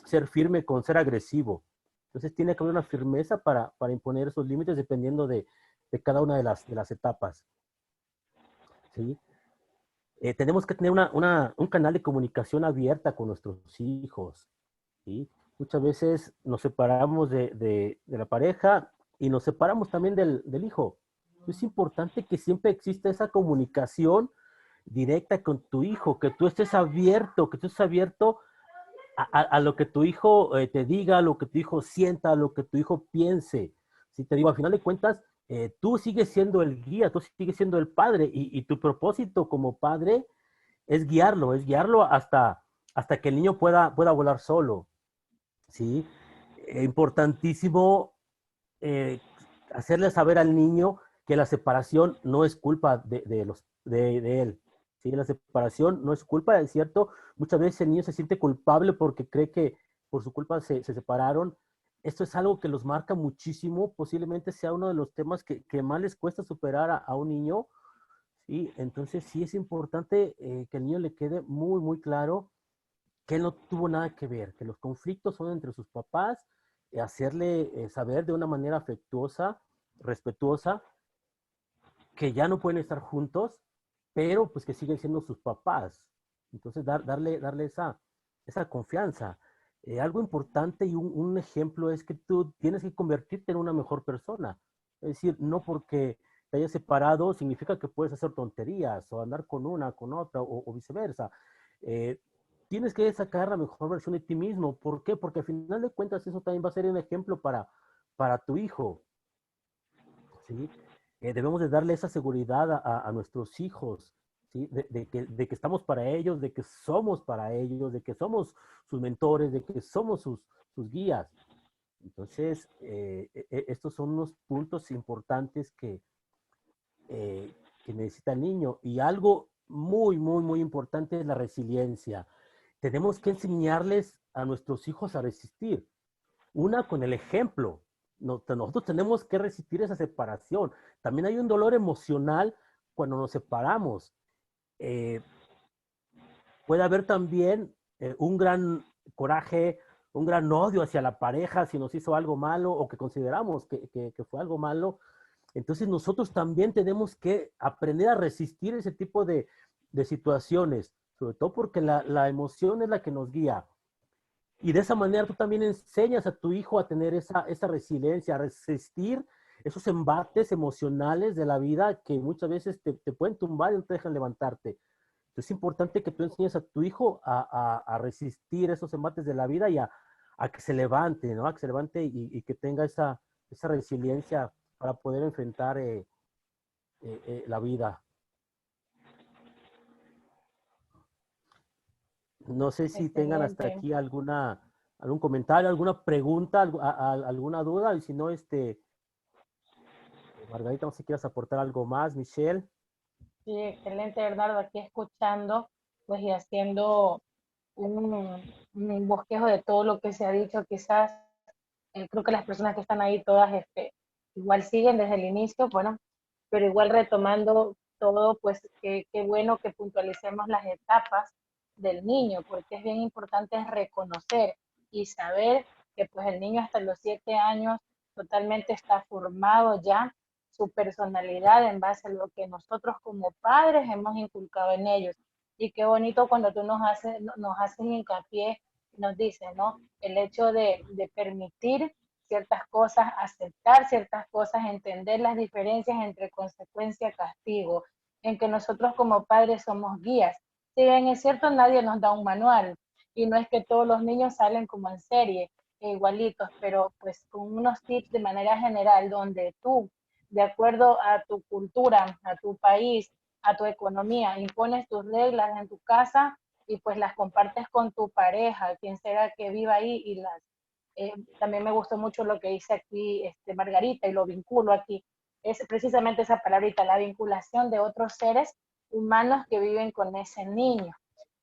ser firme con ser agresivo. Entonces tiene que haber una firmeza para imponer esos límites dependiendo de cada una de las etapas. ¿Sí? Tenemos que tener un canal de comunicación abierta con nuestros hijos. ¿Sí? Muchas veces nos separamos de la pareja y nos separamos también del hijo. Es importante que siempre exista esa comunicación directa con tu hijo, que tú estés abierto a lo que tu hijo te diga, a lo que tu hijo sienta, a lo que tu hijo piense. Si te digo, al final de cuentas, tú sigues siendo el guía, tú sigues siendo el padre y tu propósito como padre es guiarlo hasta que el niño pueda volar solo. ¿Sí? Importantísimo eh, hacerle saber al niño que la separación no es culpa de él. ¿Sí? La separación no es culpa, es cierto. Muchas veces el niño se siente culpable porque cree que por su culpa se separaron. Esto es algo que los marca muchísimo. Posiblemente sea uno de los temas que más les cuesta superar a un niño. ¿Sí? Entonces sí es importante que al niño le quede muy, muy claro que él no tuvo nada que ver, que los conflictos son entre sus papás, hacerle saber de una manera afectuosa, respetuosa, que ya no pueden estar juntos, pero pues que siguen siendo sus papás. Entonces darle esa confianza. Algo importante y un ejemplo es que tú tienes que convertirte en una mejor persona. Es decir, no porque te hayas separado significa que puedes hacer tonterías o andar con una, con otra o viceversa. Eh, Tienes que sacar la mejor versión de ti mismo. ¿Por qué? Porque al final de cuentas eso también va a ser un ejemplo para tu hijo. ¿Sí? Debemos de darle esa seguridad a nuestros hijos, ¿sí? De que estamos para ellos, de que somos para ellos, de que somos sus mentores, de que somos sus guías. Entonces, estos son unos puntos importantes que necesita el niño. Y algo muy, muy, muy importante es la resiliencia. Tenemos que enseñarles a nuestros hijos a resistir. Una, con el ejemplo. Nosotros tenemos que resistir esa separación. También hay un dolor emocional cuando nos separamos. Eh, Puede haber también un gran coraje, un gran odio hacia la pareja si nos hizo algo malo o que consideramos que fue algo malo. Entonces nosotros también tenemos que aprender a resistir ese tipo de situaciones, sobre todo porque la emoción es la que nos guía. Y de esa manera tú también enseñas a tu hijo a tener esa resiliencia, a resistir esos embates emocionales de la vida que muchas veces te pueden tumbar y no te dejan levantarte. Entonces es importante que tú enseñes a tu hijo a resistir esos embates de la vida y a que se levante, ¿no? A que se levante y que tenga esa resiliencia para poder enfrentar la vida. No sé si tengan hasta Excelente. aquí algún comentario, alguna pregunta, alguna duda, y si no, Margarita, no sé si quieres aportar algo más, Michelle. Sí, excelente, Bernardo, aquí escuchando, pues y haciendo un bosquejo de todo lo que se ha dicho, quizás creo que las personas que están ahí todas igual siguen desde el inicio, bueno, pero igual retomando todo, pues qué bueno que puntualicemos las etapas del niño, porque es bien importante reconocer y saber que pues el niño hasta los 7 años totalmente está formado ya su personalidad en base a lo que nosotros como padres hemos inculcado en ellos. Y qué bonito cuando tú nos haces hincapié, nos dices, ¿no? El hecho de permitir ciertas cosas, aceptar ciertas cosas, entender las diferencias entre consecuencia y castigo, en que nosotros como padres somos guías. Si bien es cierto, nadie nos da un manual y no es que todos los niños salen como en serie, igualitos, pero pues con unos tips de manera general donde tú, de acuerdo a tu cultura, a tu país, a tu economía, impones tus reglas en tu casa y pues las compartes con tu pareja, quien sea que viva ahí y también me gustó mucho lo que dice aquí Margarita y lo vinculo aquí, es precisamente esa palabrita, la vinculación de otros seres humanos que viven con ese niño.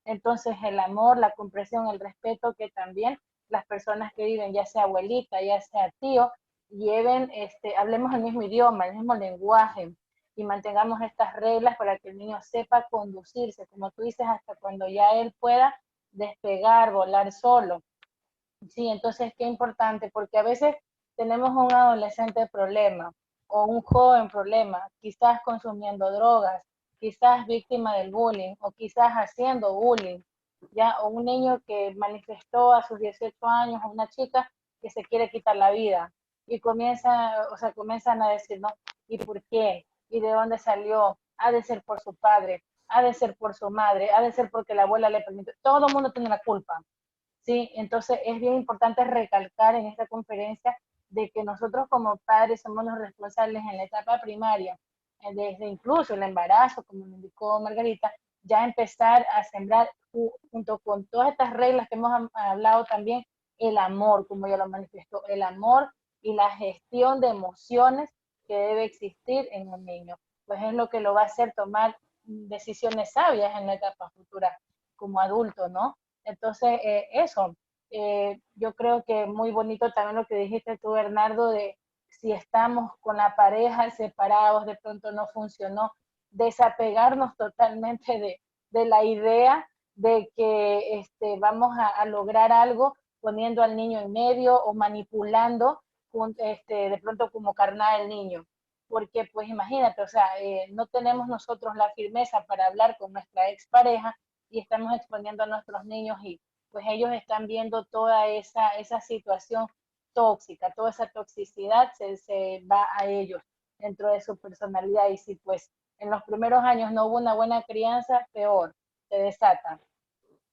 Entonces el amor, la comprensión, el respeto que también las personas que viven, ya sea abuelita, ya sea tío, lleven, hablemos el mismo idioma, el mismo lenguaje y mantengamos estas reglas para que el niño sepa conducirse, como tú dices, hasta cuando ya él pueda despegar, volar solo. Sí, entonces qué importante, porque a veces tenemos un adolescente problema o un joven problema, quizás consumiendo drogas, quizás víctima del bullying o quizás haciendo bullying, ya, o un niño que manifestó a sus 18 años, o una chica que se quiere quitar la vida y comienzan a decir, ¿no? ¿Y por qué? ¿Y de dónde salió? Ha de ser por su padre, ha de ser por su madre, ha de ser porque la abuela le permitió. Todo el mundo tiene la culpa. Sí, entonces es bien importante recalcar en esta conferencia de que nosotros como padres somos los responsables en la etapa primaria, desde incluso el embarazo, como me indicó Margarita, ya empezar a sembrar junto con todas estas reglas que hemos hablado también, el amor, como ya lo manifestó, el amor y la gestión de emociones que debe existir en un niño. Pues es lo que lo va a hacer tomar decisiones sabias en la etapa futura como adulto, ¿no? Entonces, yo creo que muy bonito también lo que dijiste tú, Bernardo, de si estamos con la pareja separados, de pronto no funcionó, desapegarnos totalmente de la idea de que vamos a lograr algo poniendo al niño en medio o manipulando de pronto como carnal al niño. Porque pues imagínate, o sea, no tenemos nosotros la firmeza para hablar con nuestra expareja y estamos exponiendo a nuestros niños y pues ellos están viendo toda esa situación tóxica, toda esa toxicidad se va a ellos dentro de su personalidad y si pues en los primeros años no hubo una buena crianza, peor, se desatan.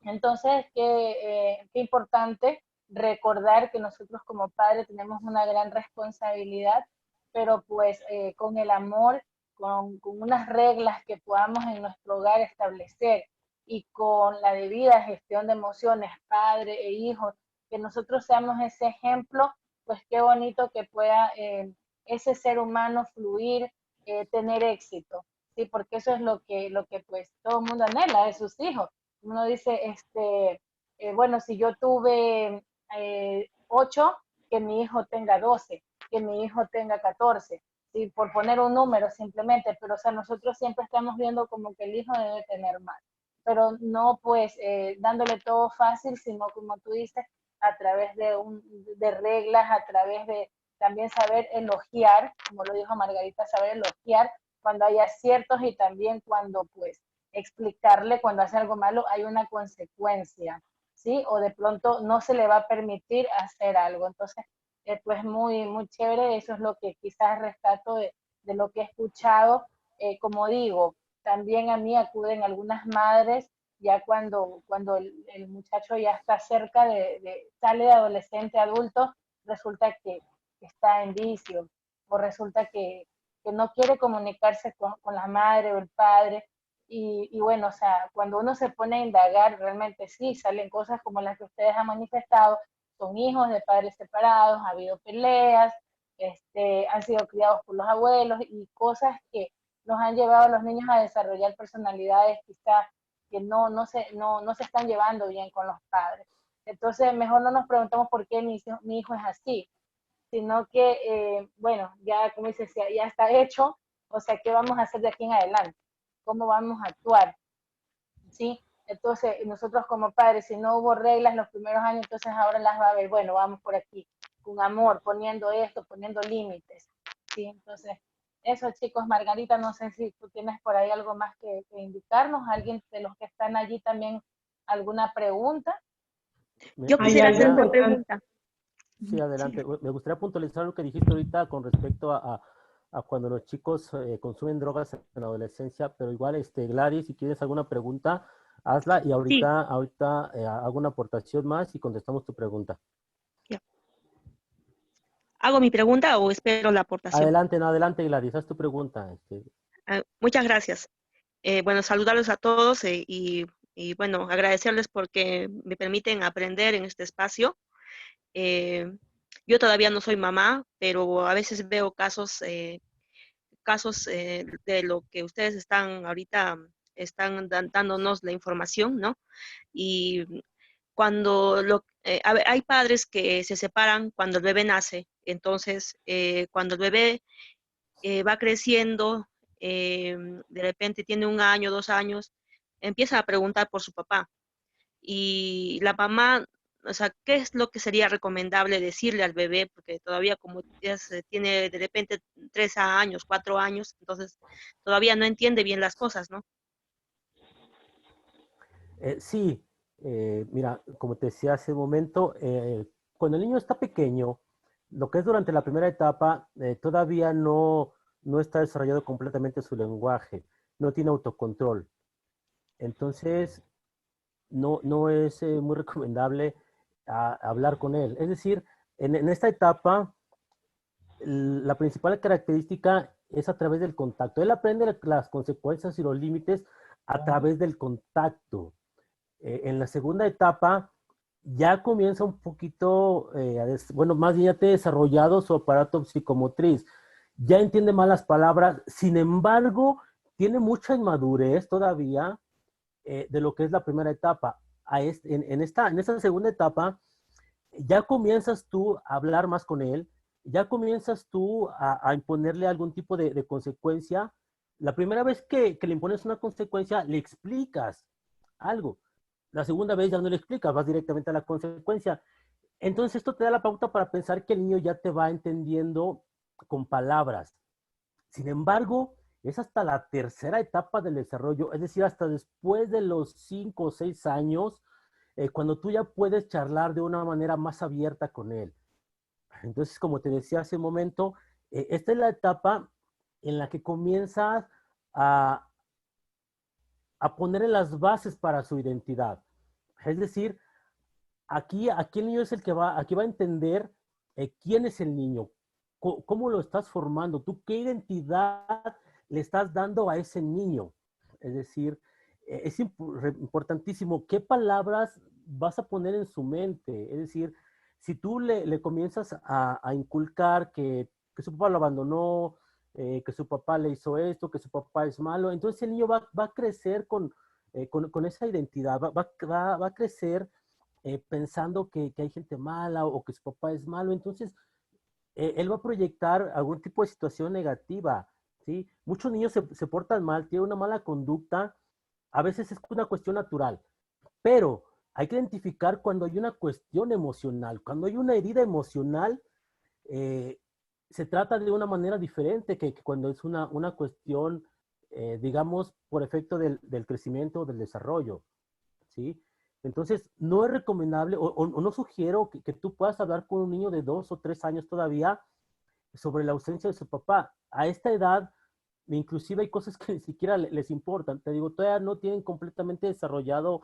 Entonces, qué importante recordar que nosotros como padres tenemos una gran responsabilidad, pero pues con el amor, con unas reglas que podamos en nuestro hogar establecer y con la debida gestión de emociones, padre e hijo, que nosotros seamos ese ejemplo pues qué bonito que pueda ese ser humano fluir, tener éxito, ¿sí? Porque eso es lo que pues todo el mundo anhela de sus hijos. Uno dice, bueno, si yo tuve 8, que mi hijo tenga 12, que mi hijo tenga 14, ¿sí? Por poner un número simplemente, pero o sea, nosotros siempre estamos viendo como que el hijo debe tener más, pero no pues dándole todo fácil, sino como tú dices, a través de reglas, a través de también saber elogiar, como lo dijo Margarita, saber elogiar cuando hay aciertos y también cuando pues explicarle cuando hace algo malo hay una consecuencia, ¿sí? O de pronto no se le va a permitir hacer algo. Entonces, pues muy chévere, eso es lo que quizás rescato de lo que he escuchado. Como digo, también a mí acuden algunas madres ya cuando el muchacho ya está cerca sale de adolescente a adulto, resulta que está en vicio o resulta que no quiere comunicarse con la madre o el padre. Y bueno, o sea, cuando uno se pone a indagar, realmente sí, salen cosas como las que ustedes han manifestado, son hijos de padres separados, ha habido peleas, han sido criados por los abuelos y cosas que nos han llevado a los niños a desarrollar personalidades quizás que no se están llevando bien con los padres. Entonces, mejor no nos preguntamos por qué mi hijo es así, sino que, bueno, ya como dices, ya está hecho, o sea, ¿qué vamos a hacer de aquí en adelante? ¿Cómo vamos a actuar? ¿Sí? Entonces, nosotros como padres, si no hubo reglas los primeros años, entonces ahora las va a haber, bueno, vamos por aquí, con amor, poniendo esto, poniendo límites, ¿sí? Entonces, eso chicos, Margarita, no sé si tú tienes por ahí algo más que indicarnos, alguien de los que están allí también, alguna pregunta. Yo Hay quisiera algo hacer una importante. pregunta. Sí, Sí. adelante. Me gustaría puntualizar lo que dijiste ahorita con respecto a cuando los chicos consumen drogas en la adolescencia, pero igual, Gladys, si quieres alguna pregunta, hazla y Sí, ahorita hago una aportación más y contestamos tu pregunta. ya. ¿Hago mi pregunta o espero la aportación? Adelante, no, adelante, Gladys, haz tu pregunta. Muchas gracias. Bueno, saludarlos a todos y, bueno, agradecerles porque me permiten aprender en este espacio. Eh, yo todavía no soy mamá, pero a veces veo casos de lo que ustedes están ahorita, dándonos la información, ¿no? Y hay padres que se separan cuando el bebé nace, entonces cuando el bebé va creciendo, de repente tiene 1 año, 2 años, empieza a preguntar por su papá. Y la mamá, o sea, ¿qué es lo que sería recomendable decirle al bebé? Porque todavía como ya tiene de repente 3 años, 4 años, entonces todavía no entiende bien las cosas, ¿no? Sí, mira, como te decía hace un momento, cuando el niño está pequeño, lo que es durante la primera etapa, todavía no está desarrollado completamente su lenguaje, no tiene autocontrol. Entonces, no es muy recomendable hablar con él. Es decir, en esta etapa, la principal característica es a través del contacto. Él aprende las consecuencias y los límites a través del contacto. En la segunda etapa ya comienza un poquito, bueno, más bien ya te ha desarrollado su aparato psicomotriz, ya entiende más las palabras, sin embargo, tiene mucha inmadurez todavía de lo que es la primera etapa. En esta segunda etapa, ya comienzas tú a hablar más con él, ya comienzas tú a imponerle algún tipo de consecuencia. La primera vez que le impones una consecuencia, le explicas algo. La segunda vez ya no le explicas, vas directamente a la consecuencia. Entonces esto te da la pauta para pensar que el niño ya te va entendiendo con palabras. Sin embargo, es hasta la tercera etapa del desarrollo, es decir, hasta después de los 5 o 6 años, cuando tú ya puedes charlar de una manera más abierta con él. Entonces, como te decía hace un momento, esta es la etapa en la que comienzas a, a ponerle las bases para su identidad. Es decir, aquí el niño es el que aquí va a entender quién es el niño, cómo lo estás formando, tú qué identidad le estás dando a ese niño. Es decir, es importantísimo qué palabras vas a poner en su mente. Es decir, si tú le comienzas a inculcar que su papá lo abandonó, que su papá le hizo esto, que su papá es malo, entonces el niño va a crecer con esa identidad, va a crecer pensando que hay gente mala o que su papá es malo, entonces él va a proyectar algún tipo de situación negativa, ¿sí? Muchos niños se portan mal, tienen una mala conducta, a veces es una cuestión natural, pero hay que identificar cuando hay una cuestión emocional, cuando hay una herida emocional, eh, se trata de una manera diferente que cuando es una cuestión, digamos, por efecto del crecimiento o del desarrollo, ¿sí? Entonces, no es recomendable o no sugiero que tú puedas hablar con un niño de 2 o 3 años todavía sobre la ausencia de su papá. A esta edad, inclusive hay cosas que ni siquiera les importan. Te digo, todavía no tienen completamente desarrollado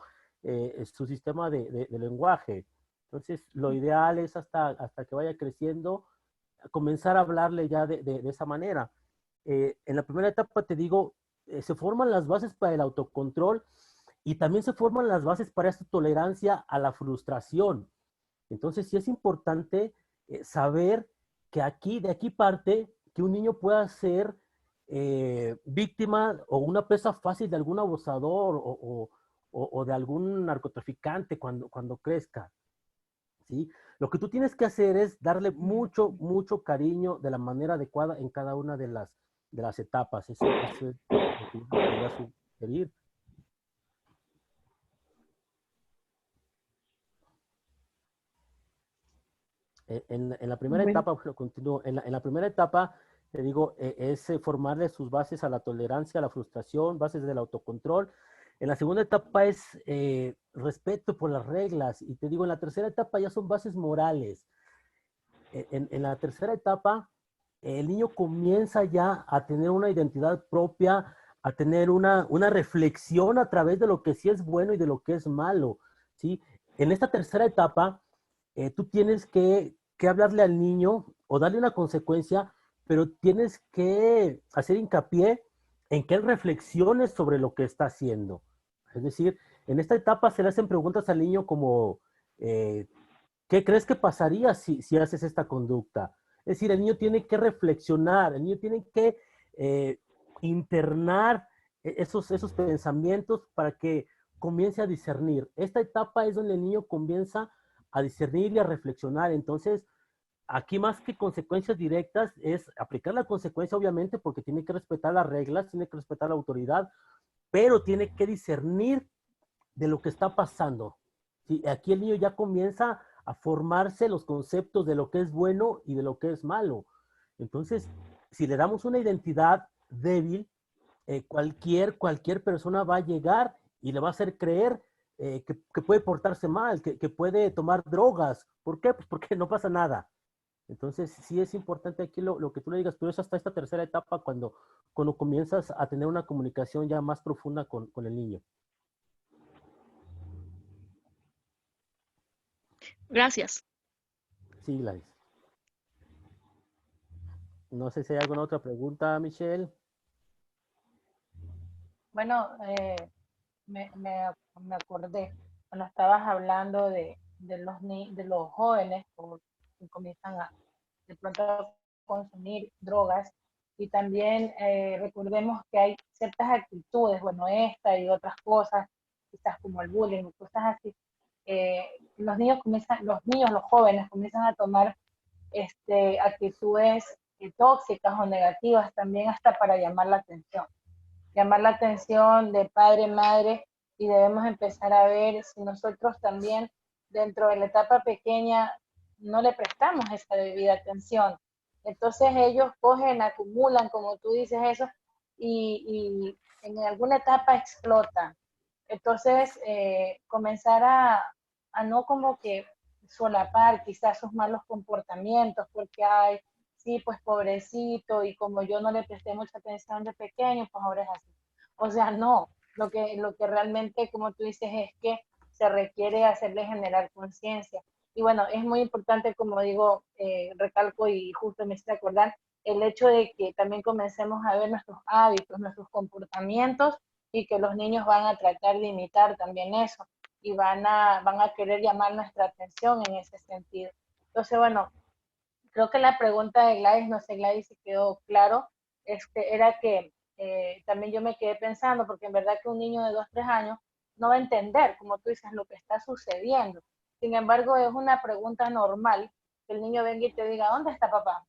su sistema de lenguaje. Entonces, lo ideal es hasta que vaya creciendo, comenzar a hablarle ya de esa manera. En la primera etapa, te digo, se forman las bases para el autocontrol y también se forman las bases para esta tolerancia a la frustración. Entonces, sí es importante saber que de aquí parte que un niño pueda ser víctima o una presa fácil de algún abusador o de algún narcotraficante cuando crezca, ¿sí? Lo que tú tienes que hacer es darle mucho, mucho cariño de la manera adecuada en cada una de las etapas. Eso es lo que yo podría sugerir. En la primera Bueno, etapa, bueno, continúo, en la primera etapa, te digo, es formarle sus bases a la tolerancia, a la frustración, bases del autocontrol. En la segunda etapa es respeto por las reglas. Y te digo, en la tercera etapa ya son bases morales. En la tercera etapa, el niño comienza ya a tener una identidad propia, a tener una reflexión a través de lo que sí es bueno y de lo que es malo, ¿sí? En esta tercera etapa, tú tienes que hablarle al niño o darle una consecuencia, pero tienes que hacer hincapié en que él reflexione sobre lo que está haciendo. Es decir, en esta etapa se le hacen preguntas al niño como, eh, ¿qué crees que pasaría si haces esta conducta? Es decir, el niño tiene que reflexionar, el niño tiene que eh, internar esos pensamientos para que comience a discernir. Esta etapa es donde el niño comienza a discernir y a reflexionar. Entonces, aquí más que consecuencias directas es aplicar la consecuencia, obviamente, porque tiene que respetar las reglas, tiene que respetar la autoridad, pero tiene que discernir de lo que está pasando. ¿Sí? Aquí el niño ya comienza a formarse los conceptos de lo que es bueno y de lo que es malo. Entonces, si le damos una identidad débil, cualquier persona va a llegar y le va a hacer creer que puede portarse mal, que puede tomar drogas. ¿Por qué? Pues porque no pasa nada. Entonces, sí es importante aquí lo que tú le digas, pero es hasta esta tercera etapa cuando comienzas a tener una comunicación ya más profunda con el niño. Gracias. Sí, Gladys. No sé si hay alguna otra pregunta, Michelle. Bueno, me acordé cuando estabas hablando de los jóvenes que comienzan de pronto a consumir drogas y también recordemos que hay ciertas actitudes, bueno, esta y otras cosas, quizás como el bullying, cosas así. Los jóvenes comienzan a tomar actitudes tóxicas o negativas también hasta para llamar la atención de padre, madre, y debemos empezar a ver si nosotros también dentro de la etapa pequeña no le prestamos esa debida atención. Entonces ellos cogen, acumulan, como tú dices eso, y en alguna etapa explotan. Entonces, comenzar a no como que solapar quizás sus malos comportamientos, porque hay, sí, pues pobrecito, y como yo no le presté mucha atención de pequeño, pues ahora es así. O sea, no, lo que realmente, como tú dices, es que se requiere hacerle generar conciencia. Y bueno, es muy importante, como digo, recalco y justo me hice acordar, el hecho de que también comencemos a ver nuestros hábitos, nuestros comportamientos y que los niños van a tratar de imitar también eso y van a querer llamar nuestra atención en ese sentido. Entonces, bueno, creo que la pregunta de Gladys, no sé, Gladys, si quedó claro, era que también yo me quedé pensando, porque en verdad que un niño de 2, 3 años no va a entender, como tú dices, lo que está sucediendo. Sin embargo, es una pregunta normal que el niño venga y te diga, ¿dónde está papá?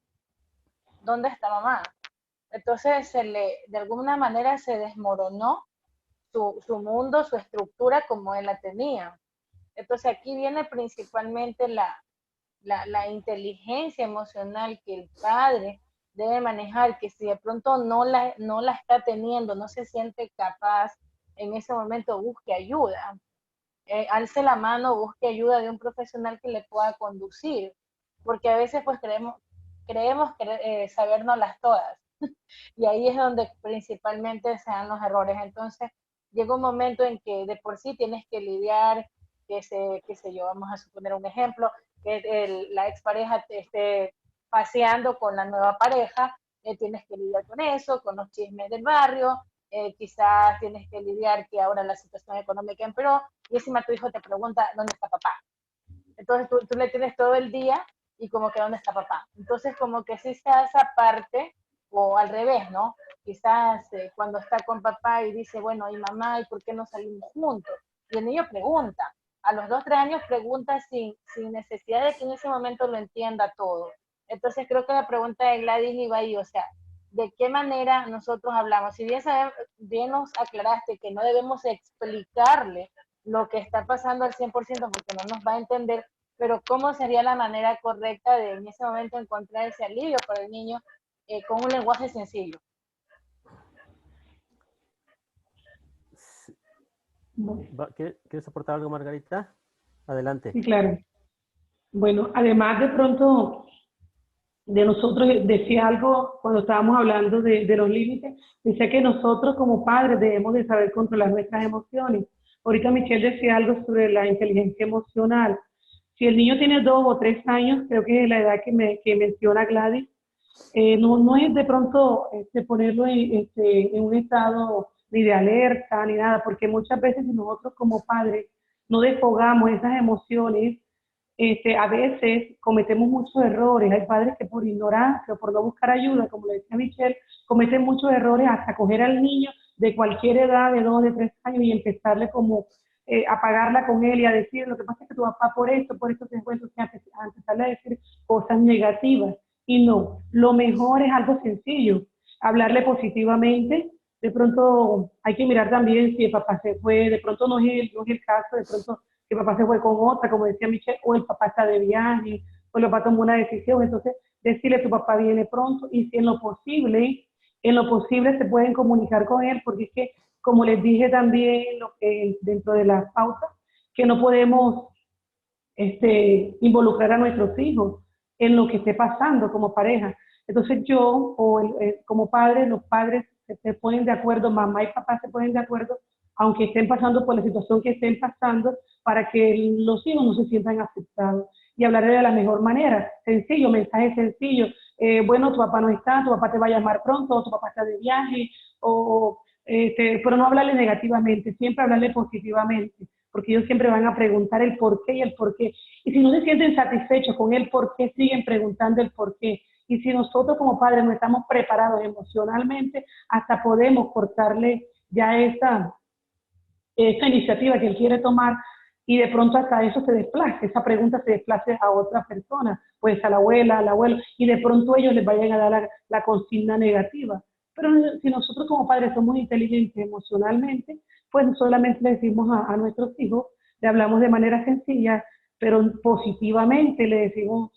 ¿Dónde está mamá? Entonces, de alguna manera se desmoronó su mundo, su estructura como él la tenía. Entonces, aquí viene principalmente la inteligencia emocional que el padre debe manejar, que si de pronto no la está teniendo, no se siente capaz, en ese momento busque ayuda. Alce la mano, busque ayuda de un profesional que le pueda conducir, porque a veces pues creemos sabernoslas todas, y ahí es donde principalmente se dan los errores. Entonces, llega un momento en que de por sí tienes que lidiar, qué sé yo, vamos a suponer un ejemplo, que la expareja te esté paseando con la nueva pareja, tienes que lidiar con eso, con los chismes del barrio, quizás tienes que lidiar que ahora la situación económica empeoró, y encima tu hijo te pregunta, ¿dónde está papá? Entonces tú le tienes todo el día y como que ¿dónde está papá? Entonces como que sí está esa parte, o al revés, ¿no? Quizás cuando está con papá y dice, bueno, ¿y mamá? ¿Y por qué no salimos juntos? Y el niño pregunta, a los 2, 3 años pregunta sin necesidad de que en ese momento lo entienda todo. Entonces creo que la pregunta de Gladys iba ahí, o sea, ¿de qué manera nosotros hablamos? Si bien nos aclaraste que no debemos explicarle lo que está pasando al 100% porque no nos va a entender, pero ¿cómo sería la manera correcta de en ese momento encontrar ese alivio para el niño con un lenguaje sencillo? Sí. ¿Quieres aportar algo, Margarita? Adelante. Sí, claro. Bueno, además de pronto de nosotros, decía algo cuando estábamos hablando de los límites, decía que nosotros como padres debemos de saber controlar nuestras emociones. Ahorita Michelle decía algo sobre la inteligencia emocional. Si el niño tiene 2 o 3 años, creo que es la edad que menciona Gladys, no es de pronto ponerlo en un estado ni de alerta ni nada, porque muchas veces nosotros como padres no desfogamos esas emociones, a veces cometemos muchos errores. Hay padres que por ignorancia o por no buscar ayuda, como le decía Michelle, cometen muchos errores hasta coger al niño de cualquier edad, de 2, de 3 años, y empezarle como a pagarla con él y a decir, lo que pasa es que tu papá por esto se encuentra, a empezarle a decir cosas negativas. Y no, lo mejor es algo sencillo, hablarle positivamente. De pronto hay que mirar también si el papá se fue, de pronto no es el caso, de pronto que el papá se fue con otra, como decía Michelle, o el papá está de viaje, o el papá tomó una decisión. Entonces decirle tu papá viene pronto, y si en lo posible se pueden comunicar con él, porque es que, como les dije también lo que, dentro de las pautas, que no podemos involucrar a nuestros hijos en lo que esté pasando como pareja. Entonces yo, como padre, los padres se ponen de acuerdo, mamá y papá se ponen de acuerdo, aunque estén pasando por la situación que estén pasando, para que los hijos no se sientan afectados. Y hablaré de la mejor manera, sencillo, mensaje sencillo. Bueno, tu papá no está, tu papá te va a llamar pronto, o tu papá está de viaje, pero no hablarle negativamente, siempre hablarle positivamente, porque ellos siempre van a preguntar el por qué y el por qué. Y si no se sienten satisfechos con el por qué, siguen preguntando el por qué. Y si nosotros como padres no estamos preparados emocionalmente, hasta podemos cortarle ya esta iniciativa que él quiere tomar, y de pronto hasta eso se desplace, esa pregunta se desplace a otra persona, pues a la abuela, al abuelo, y de pronto ellos les vayan a dar la consigna negativa. Pero si nosotros como padres somos inteligentes emocionalmente, pues solamente le decimos a nuestros hijos, le hablamos de manera sencilla, pero positivamente, le decimos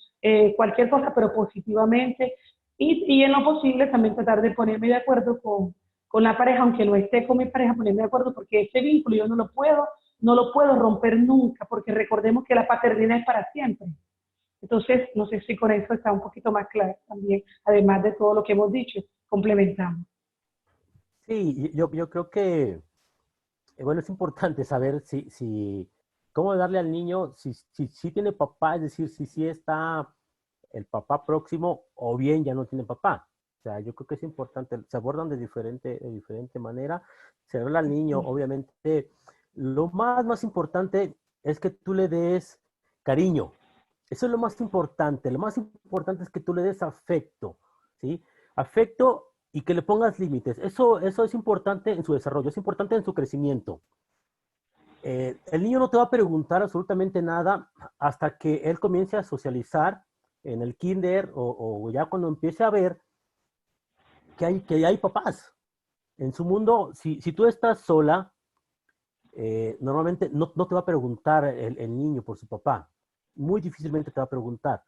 cualquier cosa, pero positivamente, y en lo posible también tratar de ponerme de acuerdo con la pareja, aunque no esté con mi pareja, ponerme de acuerdo, porque ese vínculo yo no lo puedo romper nunca, porque recordemos que la paternidad es para siempre. Entonces, no sé si con eso está un poquito más claro también, además de todo lo que hemos dicho, complementamos. Sí, yo creo que, bueno, es importante saber cómo darle al niño, si tiene papá, es decir, si está el papá próximo o bien ya no tiene papá. O sea, yo creo que es importante, se abordan de diferente manera. Se habla al niño, obviamente, lo más importante es que tú le des cariño, Eso es lo más importante. Lo más importante es que tú le des afecto, ¿sí? Afecto y que le pongas límites. Eso es importante en su desarrollo, es importante en su crecimiento. El niño no te va a preguntar absolutamente nada hasta que él comience a socializar en el kinder o ya cuando empiece a ver que hay papás. En su mundo, si tú estás sola, normalmente no te va a preguntar el niño por su papá. Muy difícilmente te va a preguntar.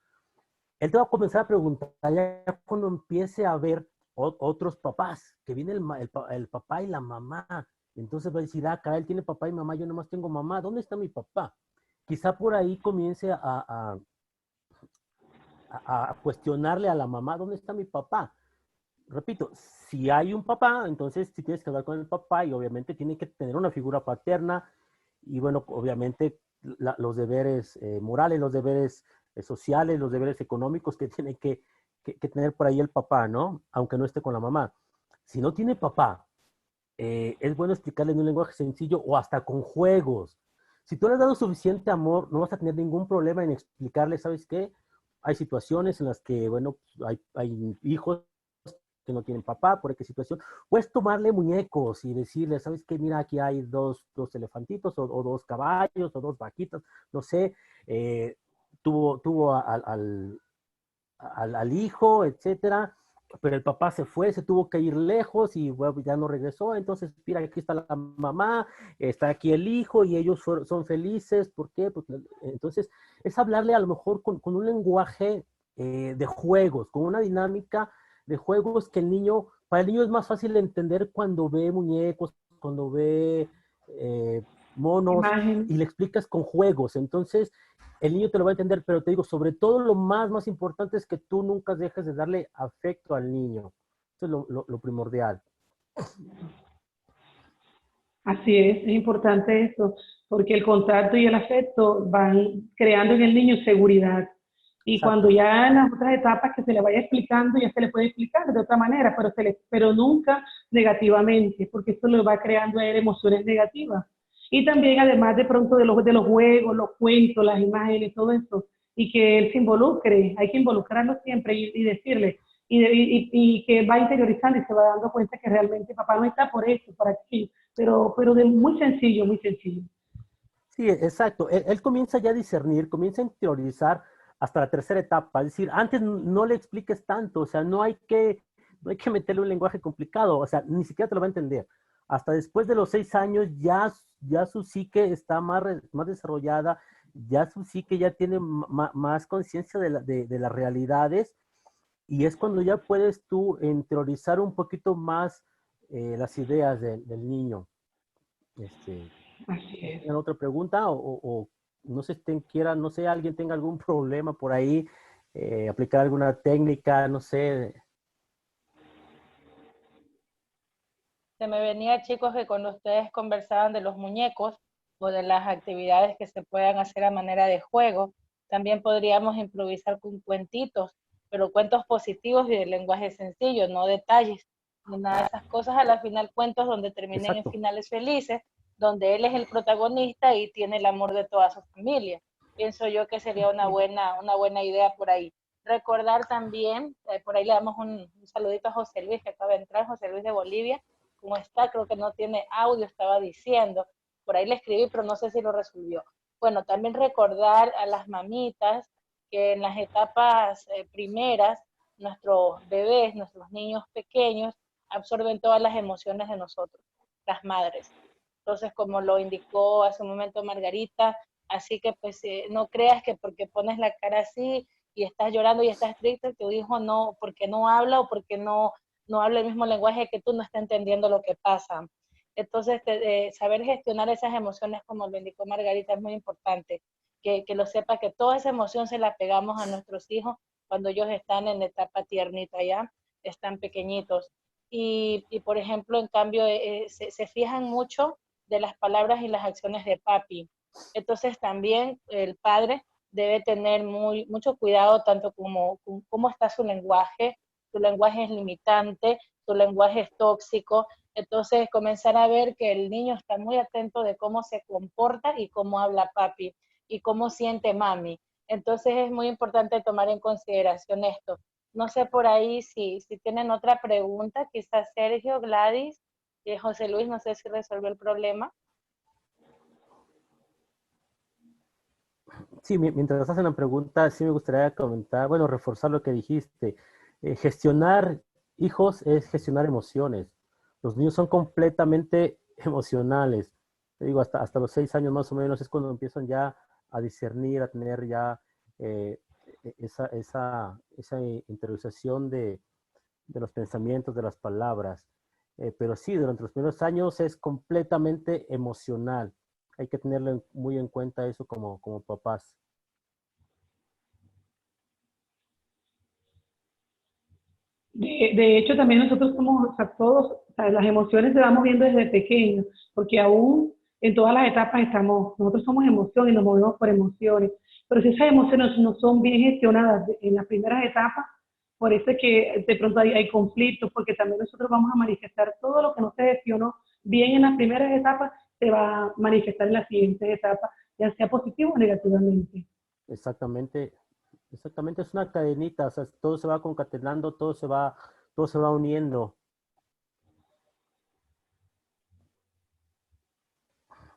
Él te va a comenzar a preguntar ya cuando empiece a ver otros papás, que viene el papá y la mamá. Entonces va a decir, ah, caray, él tiene papá y mamá, yo nomás tengo mamá, ¿dónde está mi papá? Quizá por ahí comience a cuestionarle a la mamá, ¿dónde está mi papá? Repito, si hay un papá, entonces sí tienes que hablar con el papá y obviamente tiene que tener una figura paterna y bueno, obviamente los deberes morales, los deberes sociales, los deberes económicos que tiene que tener por ahí el papá, ¿no? Aunque no esté con la mamá. Si no tiene papá, es bueno explicarle en un lenguaje sencillo o hasta con juegos. Si tú le has dado suficiente amor, no vas a tener ningún problema en explicarle, ¿sabes qué? Hay situaciones en las que, bueno, hay hijos que no tienen papá, por qué situación. Puedes tomarle muñecos y decirle, ¿sabes qué? Mira, aquí hay dos elefantitos o dos caballos o dos vaquitas, no sé. Tuvo al hijo, etcétera, pero el papá se fue, se tuvo que ir lejos y bueno, ya no regresó, entonces mira, aquí está la mamá, está aquí el hijo y ellos son felices, ¿por qué? Pues, entonces es hablarle a lo mejor con un lenguaje de juegos, con una dinámica de juegos que para el niño es más fácil entender cuando ve muñecos, cuando ve eh, monos Imagen. y le explicas con juegos, entonces el niño te lo va a entender, pero te digo, sobre todo lo más importante es que tú nunca dejes de darle afecto al niño. Eso es lo primordial. Así es importante eso, porque el contacto y el afecto van creando en el niño seguridad. Y cuando Exacto, ya en las otras etapas que se le vaya explicando, ya se le puede explicar de otra manera, pero nunca negativamente, porque eso le va creando a él emociones negativas. Y también, además de pronto de los juegos, los cuentos, las imágenes, todo eso, y que él se involucre, hay que involucrarlo siempre y decirle, y que va interiorizando y se va dando cuenta que realmente papá no está por eso, por aquí, pero de muy sencillo, muy sencillo. sí, exacto. Él comienza ya a discernir, comienza a interiorizar hasta la tercera etapa. Es decir, antes no le expliques tanto, o sea, no hay que meterle un lenguaje complicado, o sea, ni siquiera te lo va a entender. Hasta después de los 6 años ya su psique está más desarrollada, ya su psique ya tiene más conciencia de las realidades y es cuando ya puedes tú interiorizar un poquito más las ideas del niño. Este, Así es. ¿Tienen otra pregunta? O no sé si no sé, alguien tenga algún problema por ahí, aplicar alguna técnica, no sé. Se me venía, chicos, que cuando ustedes conversaban de los muñecos o de las actividades que se puedan hacer a manera de juego, también podríamos improvisar con cuentitos, pero cuentos positivos y de lenguaje sencillo, no detalles, ni nada de esas cosas. A la final, cuentos donde terminen en Exacto. finales felices, donde él es el protagonista y tiene el amor de toda su familia. Pienso yo que sería una buena idea por ahí. Recordar también, por ahí le damos un saludito a José Luis, que acaba de entrar, José Luis de Bolivia, cómo está, creo que no tiene audio, estaba diciendo, por ahí le escribí, pero no sé si lo resolvió. Bueno, también recordar a las mamitas que en las etapas primeras, nuestros bebés, nuestros niños pequeños, absorben todas las emociones de nosotros, las madres. Entonces, como lo indicó hace un momento Margarita, así que pues no creas que porque pones la cara así y estás llorando y estás triste, tu hijo no, porque no habla o porque no habla el mismo lenguaje que tú, no está entendiendo lo que pasa. Entonces, saber gestionar esas emociones, como lo indicó Margarita, es muy importante. Que lo sepa, que toda esa emoción se la pegamos a nuestros hijos cuando ellos están en etapa tiernita, ya están pequeñitos. Por ejemplo, en cambio, se fijan mucho de las palabras y las acciones de papi. Entonces, también el padre debe tener mucho cuidado tanto como cómo está su lenguaje es limitante, su lenguaje es tóxico. Entonces, comenzar a ver que el niño está muy atento de cómo se comporta y cómo habla papi y cómo siente mami. Entonces es muy importante tomar en consideración esto. No sé por ahí si tienen otra pregunta, quizás Sergio, Gladys, José Luis, no sé si resolvió el problema. Sí, mientras hacen la pregunta, sí me gustaría comentar, bueno, reforzar lo que dijiste. Gestionar hijos es gestionar emociones. Los niños son completamente emocionales. Te digo, hasta los 6 años más o menos es cuando empiezan ya a discernir, a tener ya eh, esa interiorización de los pensamientos, de las palabras. Pero sí, durante los primeros años es completamente emocional. Hay que tenerlo muy en cuenta eso como papás. De hecho, también nosotros somos, o sea, todos, o sea, las emociones se van moviendo desde pequeños, porque aún en todas las etapas nosotros somos emociones y nos movemos por emociones, pero si esas emociones no son bien gestionadas en las primeras etapas, por eso es que de pronto hay conflictos, porque también nosotros vamos a manifestar todo lo que no se gestionó bien en las primeras etapas, se va a manifestar en las siguientes etapas, ya sea positivo o negativamente. Exactamente, exactamente, es una cadenita, o sea, todo se va concatenando, todo se va uniendo.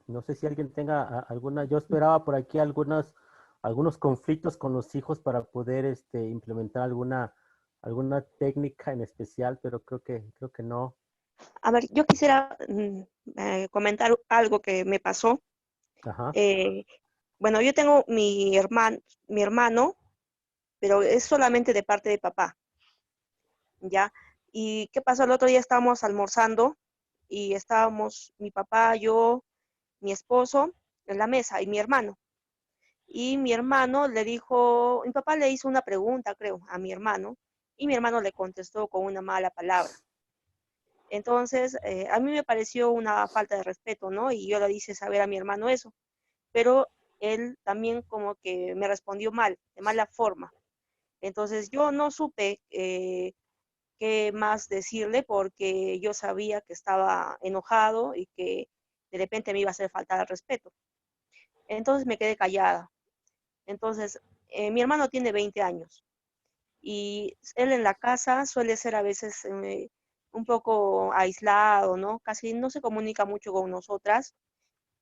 No sé si alguien tenga alguna, yo esperaba por aquí algunos conflictos con los hijos para poder implementar alguna técnica en especial, pero creo que no. A ver, yo quisiera comentar algo que me pasó. Ajá, Eh, bueno, yo tengo mi hermano, pero es solamente de parte de papá, ¿ya? ¿Y qué pasó? El otro día estábamos almorzando y estábamos mi papá, yo, mi esposo en la mesa y mi hermano. Y mi hermano le dijo, mi papá le hizo una pregunta, creo, a mi hermano, y mi hermano le contestó con una mala palabra. Entonces, a mí me pareció una falta de respeto, ¿no? Y yo le hice saber a mi hermano eso, pero él también como que me respondió mal, de mala forma. Entonces, yo no supe qué más decirle porque yo sabía que estaba enojado y que de repente me iba a hacer falta de respeto. Entonces me quedé callada. Entonces, mi hermano tiene 20 años y él en la casa suele ser a veces un poco aislado, ¿no? Casi no se comunica mucho con nosotras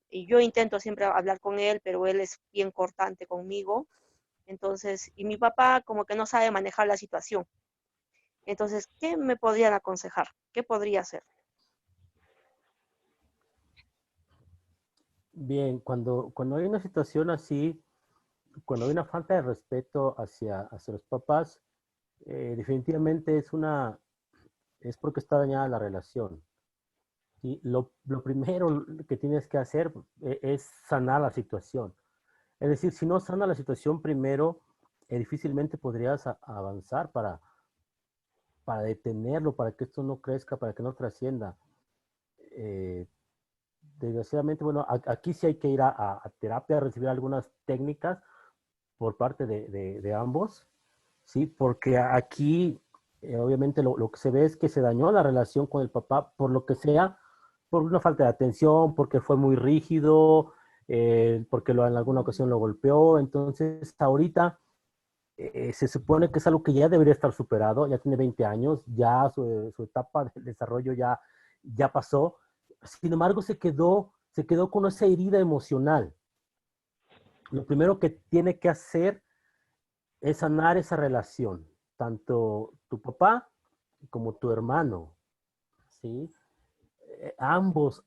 y yo intento siempre hablar con él, pero él es bien cortante conmigo. Entonces, y mi papá como que no sabe manejar la situación. Entonces, ¿qué me podrían aconsejar? ¿Qué podría hacer? bien, cuando hay una situación así, cuando hay una falta de respeto hacia los papás, definitivamente es porque está dañada la relación. Y lo primero que tienes que hacer es sanar la situación. Es decir, si no sana la situación primero, difícilmente podrías avanzar para detenerlo, para que esto no crezca, para que no trascienda. Eh, Desgraciadamente, bueno, aquí sí hay que ir a terapia, a recibir algunas técnicas por parte de ambos, ¿sí? Porque aquí, obviamente, lo que se ve es que se dañó la relación con el papá, por lo que sea, por una falta de atención, porque fue muy rígido, porque en alguna ocasión lo golpeó. Entonces, ahorita se supone que es algo que ya debería estar superado, ya tiene 20 años, ya su etapa de desarrollo ya pasó. Sin embargo, se quedó con esa herida emocional. Lo primero que tiene que hacer es sanar esa relación, tanto tu papá como tu hermano, ¿sí? Ambos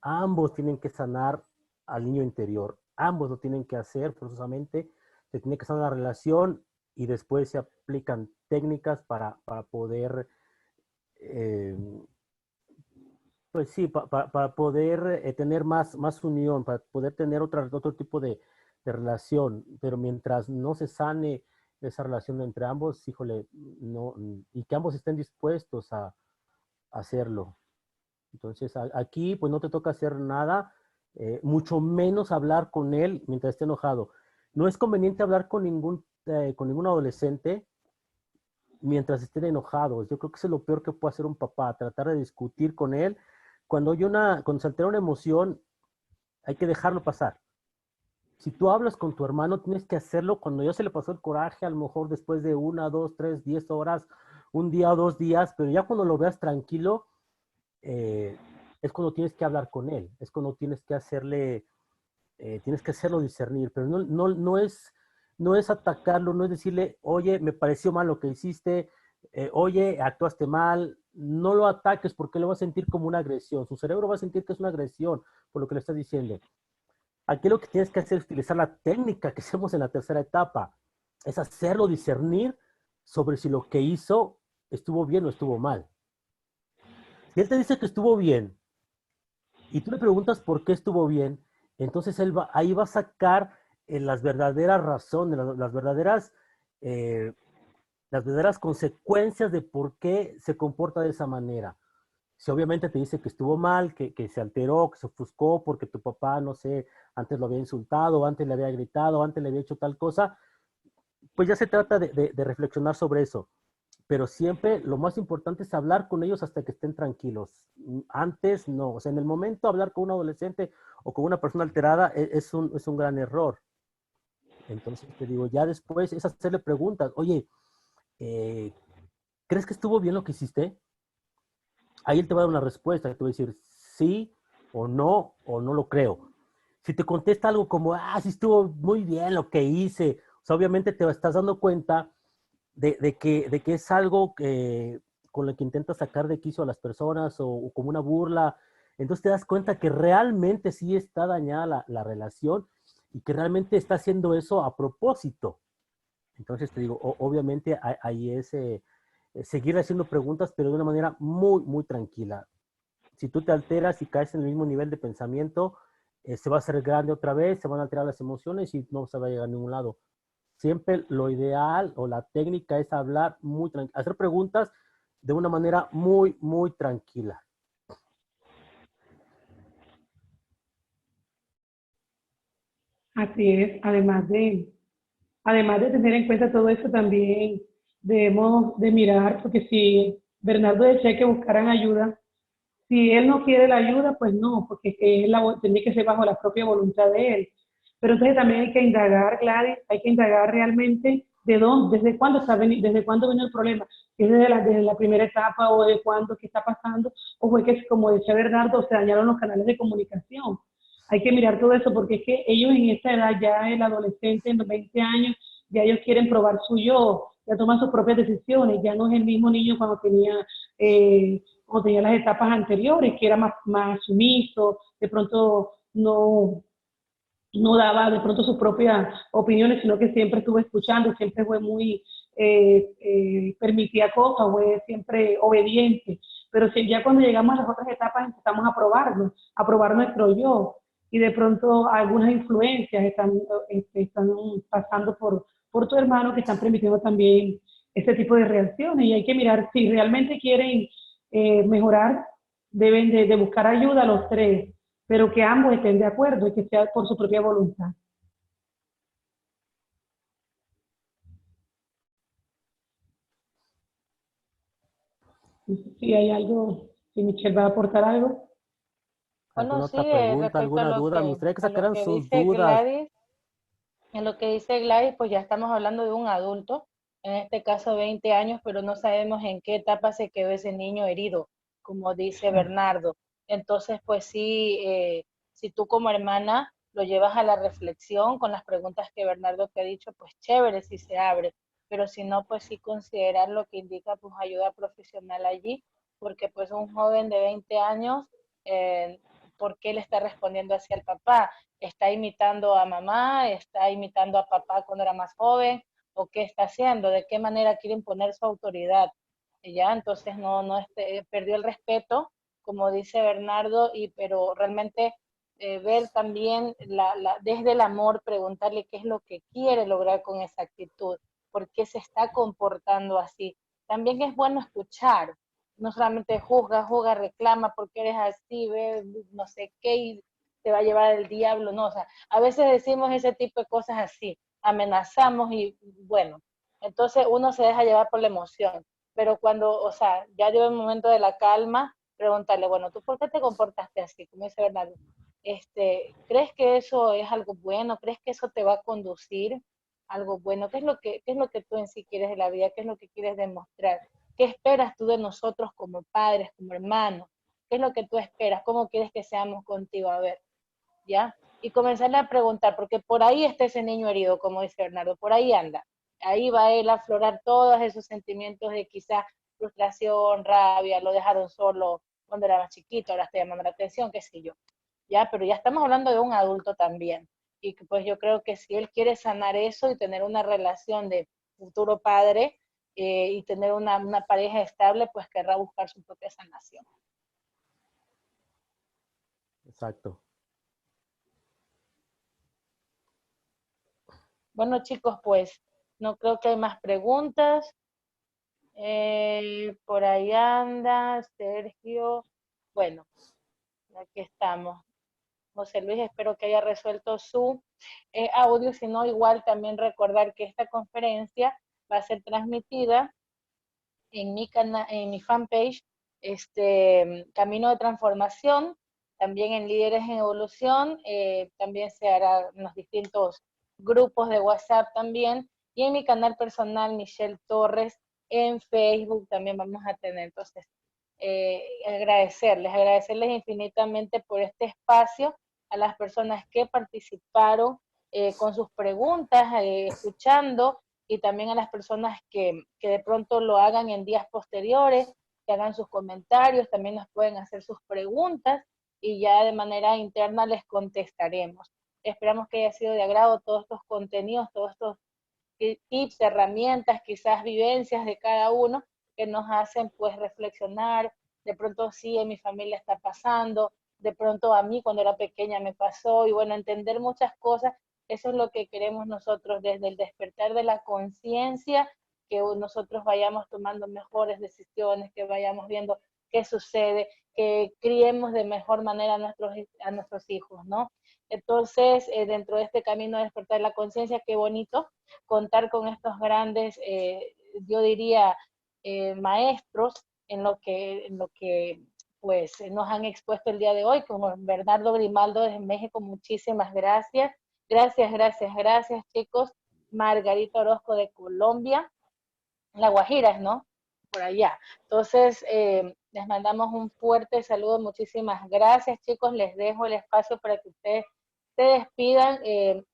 tienen que sanar al niño interior, ambos lo tienen que hacer forzosamente, se tiene que sanar la relación y después se aplican técnicas para poder, eh, pues sí, para poder tener más unión, para poder tener otro tipo de relación, pero mientras no se sane esa relación entre ambos, híjole, no, y que ambos estén dispuestos a hacerlo. Entonces, aquí pues no te toca hacer nada, mucho menos hablar con él mientras esté enojado. No es conveniente hablar con ningún adolescente mientras estén enojados. Yo creo que eso es lo peor que puede hacer un papá, tratar de discutir con él. Cuando se altera una emoción, hay que dejarlo pasar. Si tú hablas con tu hermano, tienes que hacerlo cuando ya se le pasó el coraje, a lo mejor después de 1, 2, 3, 10 horas, un día o 2 días, pero ya cuando lo veas tranquilo, es cuando tienes que hablar con él, es cuando tienes que hacerlo discernir, pero no es atacarlo, no es decirle, oye, me pareció mal lo que hiciste, oye, actuaste mal, no lo ataques porque lo va a sentir como una agresión, su cerebro va a sentir que es una agresión por lo que le estás diciendo. Aquí lo que tienes que hacer es utilizar la técnica que hacemos en la tercera etapa, es hacerlo discernir sobre si lo que hizo estuvo bien o estuvo mal. Si él te dice que estuvo bien y tú le preguntas por qué estuvo bien, entonces ahí va a sacar las verdaderas razones, eh, las verdaderas consecuencias de por qué se comporta de esa manera. Si obviamente te dice que estuvo mal, que se alteró, que se ofuscó porque tu papá, no sé, antes lo había insultado, antes le había gritado, antes le había hecho tal cosa, pues ya se trata de reflexionar sobre eso. Pero siempre lo más importante es hablar con ellos hasta que estén tranquilos. Antes no, o sea, en el momento hablar con un adolescente o con una persona alterada es un gran error. Entonces te digo, ya después es hacerle preguntas. Oye, eh, ¿crees que estuvo bien lo que hiciste? Ahí él te va a dar una respuesta, te va a decir sí o no lo creo. Si te contesta algo como, sí estuvo muy bien lo que hice, o sea, obviamente te estás dando cuenta de que es algo con lo que intentas sacar de quicio a las personas o como una burla. Entonces te das cuenta que realmente sí está dañada la relación y que realmente está haciendo eso a propósito. Entonces te digo, obviamente ahí es seguir haciendo preguntas, pero de una manera muy, muy tranquila. Si tú te alteras y caes en el mismo nivel de pensamiento, se va a hacer grande otra vez, se van a alterar las emociones y no se va a llegar a ningún lado. Siempre lo ideal o la técnica es hablar muy tranquilo, hacer preguntas de una manera muy, muy tranquila. Así es, además de tener en cuenta todo eso, también debemos de mirar, porque si Bernardo decía que buscaran ayuda, si él no quiere la ayuda, pues no, porque es que tiene que ser bajo la propia voluntad de él. Pero entonces también hay que indagar, Gladys, hay que indagar realmente de dónde, desde cuándo vino el problema, si es desde la primera etapa o de cuándo, qué está pasando, o fue que, como decía Bernardo, se dañaron los canales de comunicación. Hay que mirar todo eso porque es que ellos en esta edad, ya el adolescente, en los 20 años, ya ellos quieren probar su yo, ya toman sus propias decisiones, ya no es el mismo niño cuando tenía las etapas anteriores, que era más sumiso, de pronto no daba de pronto sus propias opiniones, sino que siempre estuvo escuchando, siempre fue muy, permitía cosas, fue siempre obediente. Pero si ya cuando llegamos a las otras etapas empezamos a probar nuestro yo, y de pronto algunas influencias están pasando por tu hermano que están permitiendo también este tipo de reacciones, y hay que mirar si realmente quieren mejorar, deben de buscar ayuda a los tres, pero que ambos estén de acuerdo y que sea por su propia voluntad. Si hay algo, si Michelle va a aportar algo. Bueno, ¿Alguna sí, otra pregunta, respecto alguna duda? Me gustaría que a lo sacaran que sus dice dudas. Gladys, en lo que dice Gladys, pues ya estamos hablando de un adulto, en este caso 20 años, pero no sabemos en qué etapa se quedó ese niño herido, como dice Bernardo. Entonces, pues sí, si tú como hermana lo llevas a la reflexión con las preguntas que Bernardo te ha dicho, pues chévere si se abre, pero si no, pues sí considerar lo que indica pues ayuda profesional allí, porque pues un joven de 20 años, eh, ¿por qué le está respondiendo así al papá? ¿Está imitando a mamá? ¿Está imitando a papá cuando era más joven? ¿O qué está haciendo? ¿De qué manera quiere imponer su autoridad? Y ya, entonces perdió el respeto, como dice Bernardo, pero realmente ver también desde el amor, preguntarle qué es lo que quiere lograr con esa actitud, por qué se está comportando así. También es bueno escuchar, no solamente juzga, reclama porque eres así, ve, no sé qué, y te va a llevar el diablo, no, o sea, a veces decimos ese tipo de cosas así, amenazamos y bueno, entonces uno se deja llevar por la emoción, pero cuando, o sea, ya llega el momento de la calma, preguntarle, bueno, ¿tú por qué te comportaste así? Como dice Bernardo, ¿Crees que eso es algo bueno? ¿Crees que eso te va a conducir a algo bueno? Qué es lo que tú en sí quieres de la vida? ¿Qué es lo que quieres demostrar? ¿Qué esperas tú de nosotros como padres, como hermanos? ¿Qué es lo que tú esperas? ¿Cómo quieres que seamos contigo? A ver, ¿ya? Y comenzarle a preguntar, porque por ahí está ese niño herido, como dice Bernardo, por ahí anda. Ahí va él a aflorar todos esos sentimientos de quizás frustración, rabia, lo dejaron solo cuando era más chiquito, ahora está llamando la atención, qué sé yo. Ya, pero ya estamos hablando de un adulto también. Y que, pues yo creo que si él quiere sanar eso y tener una relación de futuro padre y tener una pareja estable, pues querrá buscar su propia sanación. Exacto. Bueno, chicos, pues no creo que hay más preguntas. Por ahí anda Sergio. Bueno, aquí estamos. José Luis, espero que haya resuelto su audio. Si no, igual también recordar que esta conferencia va a ser transmitida en en mi fanpage, Camino de Transformación, también en Líderes en Evolución, también se hará en los distintos grupos de WhatsApp también, y en mi canal personal, Michelle Torres, en Facebook también vamos a tener. Entonces, agradecerles infinitamente por este espacio, a las personas que participaron con sus preguntas, escuchando, y también a las personas que de pronto lo hagan en días posteriores, que hagan sus comentarios, también nos pueden hacer sus preguntas y ya de manera interna les contestaremos. Esperamos que haya sido de agrado todos estos contenidos, todos estos tips, herramientas, quizás vivencias de cada uno que nos hacen pues reflexionar, de pronto sí en mi familia está pasando, de pronto a mí cuando era pequeña me pasó, y bueno, entender muchas cosas. Eso es lo que queremos nosotros desde el despertar de la conciencia, que nosotros vayamos tomando mejores decisiones, que vayamos viendo qué sucede, que criemos de mejor manera a nuestros hijos, ¿no? Entonces, dentro de este camino de despertar la conciencia, qué bonito contar con estos grandes, yo diría, maestros en lo que pues nos han expuesto el día de hoy, como Bernardo Grimaldo desde México, muchísimas gracias. Gracias, chicos. Margarita Orozco de Colombia, La Guajira, ¿no? Por allá. Entonces, les mandamos un fuerte saludo, muchísimas gracias, chicos. Les dejo el espacio para que ustedes se despidan,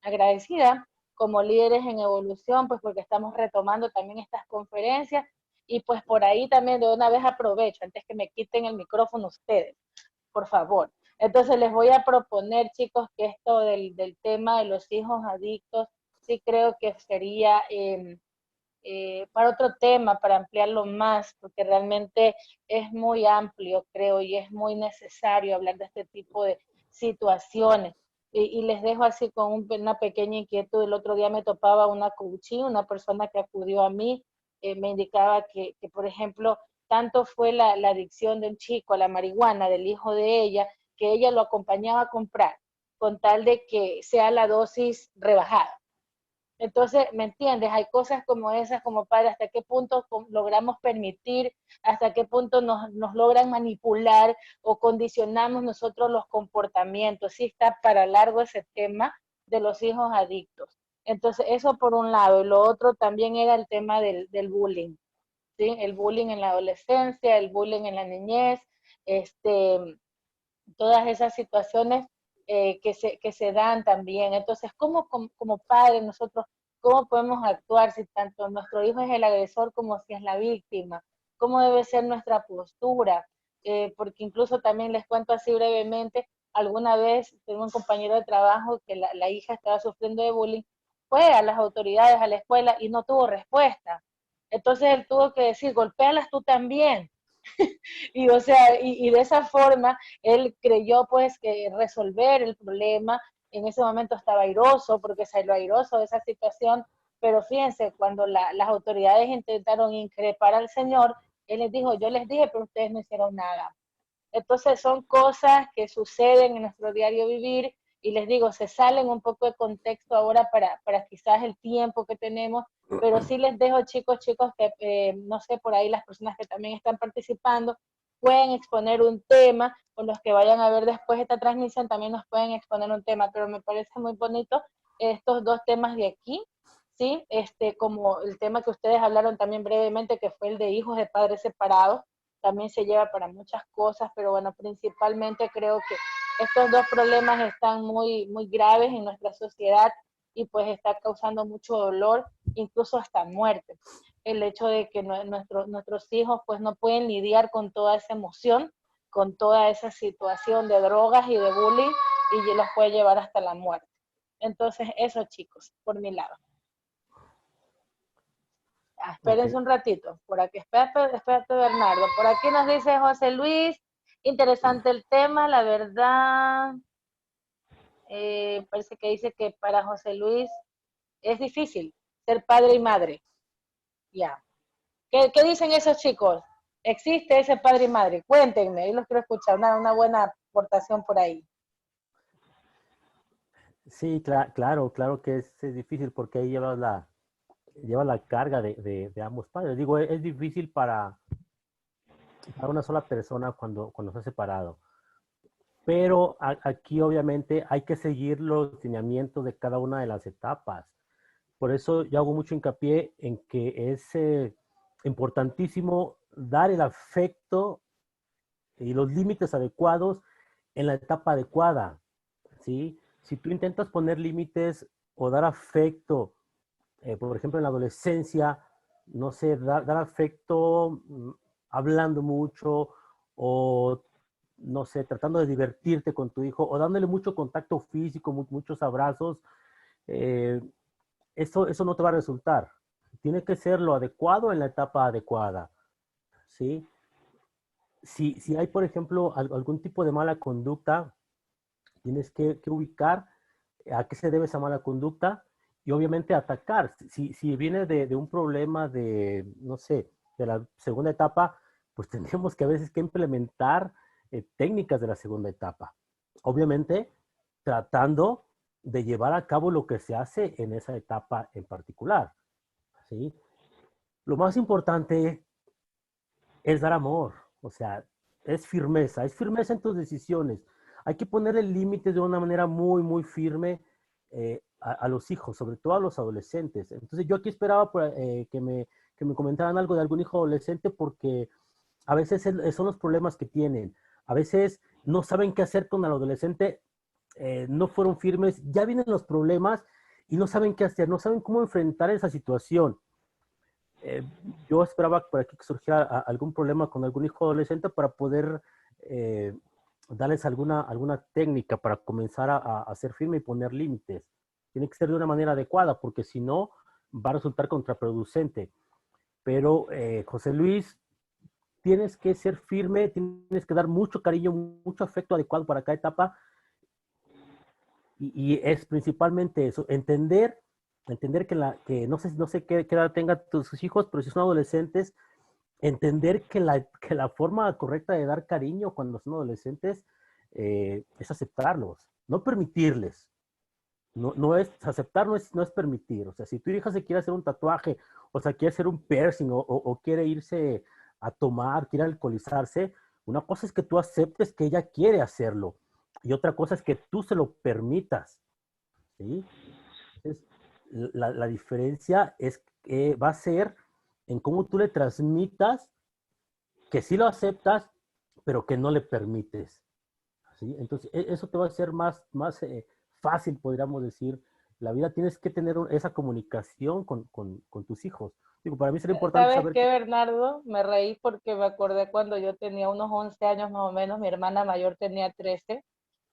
agradecida como líderes en evolución, pues porque estamos retomando también estas conferencias, y pues por ahí también de una vez aprovecho, antes que me quiten el micrófono ustedes, por favor. Entonces les voy a proponer, chicos, que esto del tema de los hijos adictos, sí creo que sería para otro tema, para ampliarlo más, porque realmente es muy amplio, creo, y es muy necesario hablar de este tipo de situaciones. Y les dejo así con una pequeña inquietud. El otro día me topaba una coaching, una persona que acudió a mí, me indicaba que, por ejemplo, tanto fue la adicción de un chico a la marihuana, del hijo de ella, que ella lo acompañaba a comprar, con tal de que sea la dosis rebajada. Entonces, ¿me entiendes? Hay cosas como esas como padre, hasta qué punto logramos permitir, hasta qué punto nos logran manipular o condicionamos nosotros los comportamientos. Sí está para largo ese tema de los hijos adictos. Entonces, eso por un lado. Y lo otro también era el tema del bullying, ¿sí? El bullying en la adolescencia, el bullying en la niñez, todas esas situaciones que se dan también. Entonces, como padres nosotros, cómo podemos actuar si tanto nuestro hijo es el agresor como si es la víctima? ¿Cómo debe ser nuestra postura? Porque incluso también les cuento así brevemente, alguna vez tengo un compañero de trabajo que la hija estaba sufriendo de bullying, fue a las autoridades, a la escuela, y no tuvo respuesta. Entonces él tuvo que decir, golpéalas tú también. Y o sea, y de esa forma él creyó pues que resolver el problema. En ese momento estaba airoso porque salió airoso de esa situación, pero fíjense, cuando las autoridades intentaron increpar al señor, él les dijo, yo les dije, pero ustedes no hicieron nada. Entonces son cosas que suceden en nuestro diario vivir, y les digo, se salen un poco de contexto ahora para quizás el tiempo que tenemos, pero sí les dejo, chicos, que no sé, por ahí las personas que también están participando pueden exponer un tema o los que vayan a ver después esta transmisión también nos pueden exponer un tema, pero me parece muy bonito estos dos temas de aquí, ¿sí? Como el tema que ustedes hablaron también brevemente, que fue el de hijos de padres separados, también se lleva para muchas cosas, pero bueno, principalmente creo que estos dos problemas están muy, muy graves en nuestra sociedad y pues está causando mucho dolor, incluso hasta muerte. El hecho de que nuestros hijos pues no pueden lidiar con toda esa emoción, con toda esa situación de drogas y de bullying, y los puede llevar hasta la muerte. Entonces, eso, chicos, por mi lado. Espérense Ok. un ratito. Por aquí, espérate, Bernardo. Por aquí nos dice José Luis, interesante el tema, la verdad. Parece que dice que para José Luis es difícil ser padre y madre. Ya. ¿Qué dicen esos chicos? ¿Existe ese padre y madre? Cuéntenme, yo los quiero escuchar, una buena aportación por ahí. Sí, claro que es difícil porque ahí lleva la carga de ambos padres. Digo, es difícil para una sola persona cuando se ha separado. Pero aquí obviamente hay que seguir los lineamientos de cada una de las etapas. Por eso yo hago mucho hincapié en que es importantísimo dar el afecto y los límites adecuados en la etapa adecuada, ¿sí? Si tú intentas poner límites o dar afecto, por ejemplo, en la adolescencia, no sé, dar afecto hablando mucho o, no sé, tratando de divertirte con tu hijo o dándole mucho contacto físico, muchos abrazos, eh, eso no te va a resultar. Tiene que ser lo adecuado en la etapa adecuada, ¿sí? Si hay, por ejemplo, algún tipo de mala conducta, tienes que ubicar a qué se debe esa mala conducta y obviamente atacar. Si viene de un problema de, no sé, de la segunda etapa, pues tendríamos que a veces que implementar técnicas de la segunda etapa. Obviamente, tratando de llevar a cabo lo que se hace en esa etapa en particular, ¿sí? Lo más importante es dar amor, o sea, es firmeza en tus decisiones. Hay que ponerle límites de una manera muy firme a los hijos, sobre todo a los adolescentes. Entonces yo aquí esperaba que me comentaran algo de algún hijo adolescente porque a veces son los problemas que tienen. A veces no saben qué hacer con el adolescente, no fueron firmes, ya vienen los problemas y no saben qué hacer, no saben cómo enfrentar esa situación. eh, yo esperaba por aquí que surgiera algún problema con algún hijo adolescente para poder darles alguna técnica para comenzar a ser firme y poner límites. Tiene que ser de una manera adecuada, porque si no, va a resultar contraproducente. Pero, José Luis, tienes que ser firme, tienes que dar mucho cariño, mucho afecto adecuado para cada etapa, y es principalmente eso, entender que no sé qué edad tengan tus hijos, pero si son adolescentes, entender que la forma correcta de dar cariño cuando son adolescentes es aceptarlos, no permitirles. No es aceptar, no es permitir. O sea, si tu hija se quiere hacer un tatuaje, o sea, quiere hacer un piercing, o quiere irse a tomar, quiere alcoholizarse, una cosa es que tú aceptes que ella quiere hacerlo, y otra cosa es que tú se lo permitas, ¿sí? Entonces, la diferencia es que va a ser en cómo tú le transmitas que sí lo aceptas, pero que no le permites, ¿sí? Entonces, eso te va a hacer más fácil, podríamos decir, la vida. Tienes que tener esa comunicación con tus hijos. Digo, para mí sería importante ¿Sabes saber qué, que... Bernardo? Me reí porque me acordé cuando yo tenía unos 11 años más o menos, mi hermana mayor tenía 13,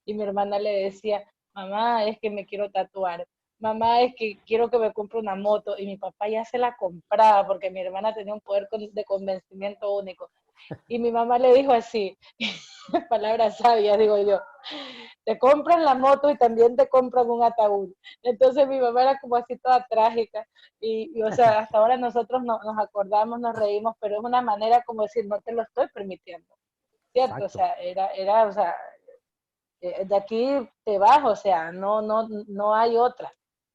y mi hermana le decía, mamá, es que me quiero tatuar, mamá, es que quiero que me compre una moto, y mi papá ya se la compraba porque mi hermana tenía un poder de convencimiento único. Y mi mamá le dijo así, palabras sabias, digo yo, te compran la moto y también te compran un ataúd. Entonces mi mamá era como así toda trágica, o sea, hasta ahora nosotros nos acordamos, nos reímos, pero es una manera como decir, no te lo estoy permitiendo, ¿cierto? O Exacto, sea, o sea, de aquí te vas, o sea, no hay otra.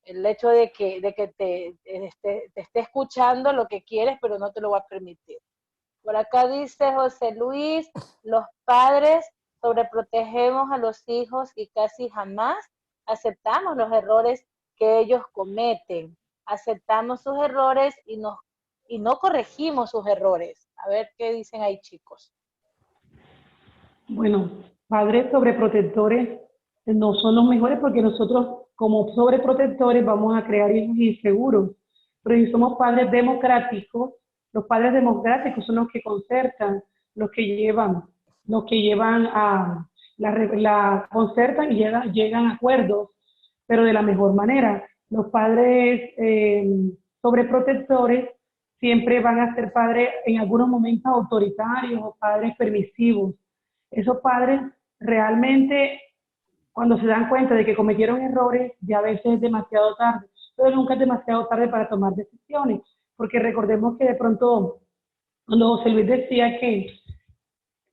El hecho de que te esté escuchando lo que quieres, pero no te lo va a permitir. Por acá dice José Luis, los padres sobreprotegemos a los hijos y casi jamás aceptamos los errores que ellos cometen. Aceptamos sus errores y no corregimos sus errores. A ver qué dicen ahí, chicos. Bueno, padres sobreprotectores no son los mejores porque nosotros como sobreprotectores vamos a crear hijos inseguros. Pero si somos padres democráticos, los padres democráticos son los que concertan, los que llevan a la concertan y llegan a acuerdos, pero de la mejor manera. Los padres sobreprotectores siempre van a ser padres en algunos momentos autoritarios o padres permisivos. Esos padres realmente, cuando se dan cuenta de que cometieron errores, ya a veces es demasiado tarde, pero nunca es demasiado tarde para tomar decisiones, porque recordemos que de pronto, cuando José Luis decía que,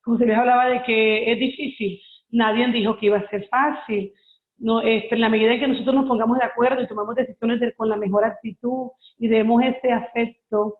José Luis hablaba de que es difícil, nadie dijo que iba a ser fácil. No, en la medida en que nosotros nos pongamos de acuerdo y tomamos decisiones con la mejor actitud y demos ese afecto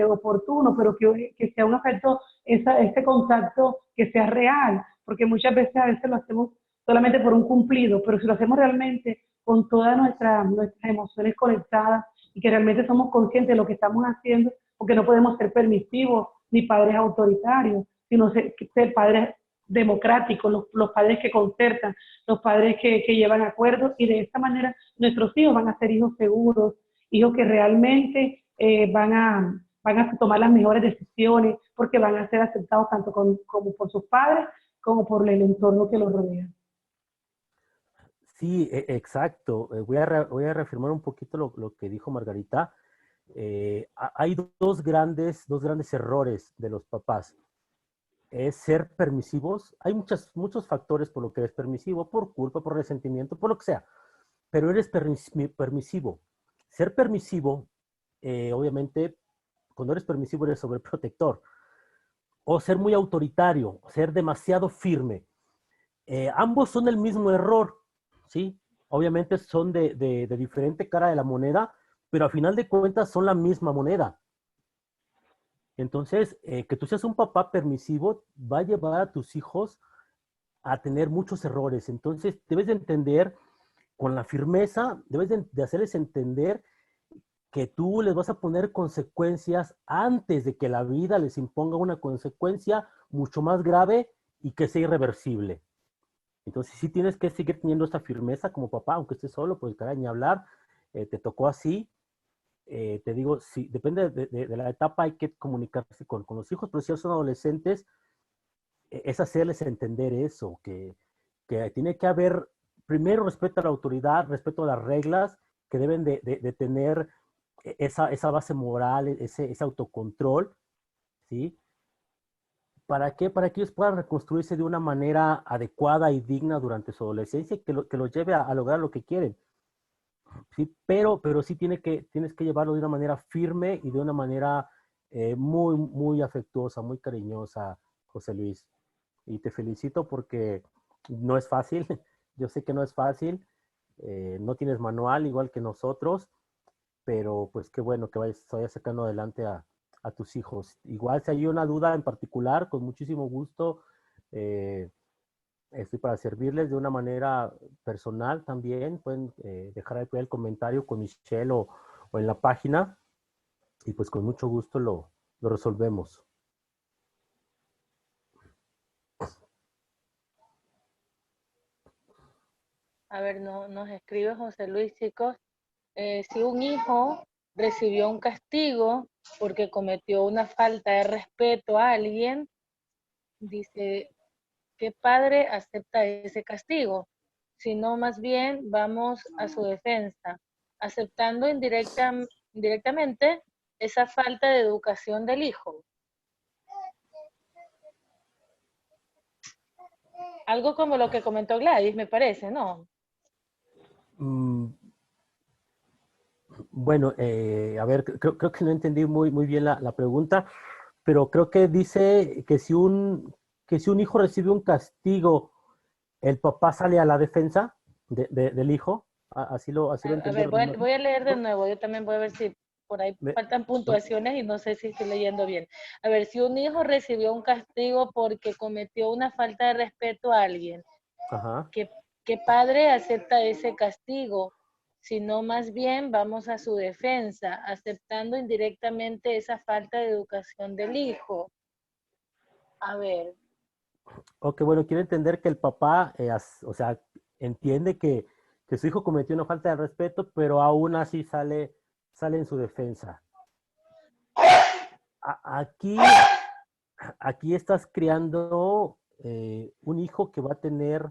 oportuno, pero que sea un afecto, ese contacto que sea real, porque muchas veces a veces lo hacemos solamente por un cumplido, pero si lo hacemos realmente con todas nuestras emociones conectadas y que realmente somos conscientes de lo que estamos haciendo, porque no podemos ser permisivos ni padres autoritarios, sino ser padres democráticos, los padres que concertan, los padres que llevan acuerdos, y de esta manera nuestros hijos van a ser hijos seguros, hijos que realmente van a tomar las mejores decisiones, porque van a ser aceptados tanto como por sus padres, como por el entorno que los rodea. Sí, exacto. Voy a reafirmar un poquito lo que dijo Margarita. Hay dos grandes errores de los papás. Es ser permisivos. Hay muchos factores por lo que eres permisivo, por culpa, por resentimiento, por lo que sea. Pero eres permisivo. Ser permisivo, obviamente, cuando eres permisivo eres sobreprotector. O ser muy autoritario, ser demasiado firme. Ambos son el mismo error, ¿sí? Obviamente son de diferente cara de la moneda, pero a final de cuentas son la misma moneda. Entonces, que tú seas un papá permisivo va a llevar a tus hijos a tener muchos errores. Entonces, debes de entender con la firmeza, debes de hacerles entender que tú les vas a poner consecuencias antes de que la vida les imponga una consecuencia mucho más grave y que sea irreversible. Entonces, sí tienes que seguir teniendo esta firmeza como papá, aunque estés solo, pues caray, ni hablar, te tocó así. Te digo, sí, depende de la etapa, hay que comunicarse con los hijos, pero si son adolescentes, es hacerles entender eso, que tiene que haber, primero, respeto a la autoridad, respeto a las reglas, que deben de tener esa base moral, ese autocontrol, ¿sí? ¿Para qué? Para que ellos puedan reconstruirse de una manera adecuada y digna durante su adolescencia y que los lleve a lograr lo que quieren. Sí, pero sí tienes que llevarlo de una manera firme y de una manera muy, muy afectuosa, muy cariñosa, José Luis. Y te felicito porque no es fácil. Yo sé que no es fácil. No tienes manual igual que nosotros, pero pues qué bueno que vayas sacando adelante a tus hijos. Igual si hay una duda en particular, con muchísimo gusto, estoy para servirles de una manera personal también. Pueden dejar ahí el comentario con Michelle o en la página y pues con mucho gusto lo resolvemos. A ver, nos escribe José Luis, chicos. Si un hijo recibió un castigo porque cometió una falta de respeto a alguien, dice, ¿qué padre acepta ese castigo? Sino más bien vamos a su defensa, aceptando indirectamente esa falta de educación del hijo. Algo como lo que comentó Gladys, me parece, ¿no? Bueno, a ver, creo que no entendí muy bien la pregunta, pero creo que dice que si un hijo recibe un castigo, el papá sale a la defensa del hijo. Así lo entendí. A ver, voy a leer de nuevo, yo también voy a ver si por ahí faltan puntuaciones y no sé si estoy leyendo bien. A ver, si un hijo recibió un castigo porque cometió una falta de respeto a alguien, Ajá. ¿qué padre acepta ese castigo? Sino más bien vamos a su defensa, aceptando indirectamente esa falta de educación del hijo. A ver. Ok, bueno, quiero entender que el papá, o sea, entiende que su hijo cometió una falta de respeto, pero aún así sale en su defensa. Aquí, aquí estás criando un hijo que va a tener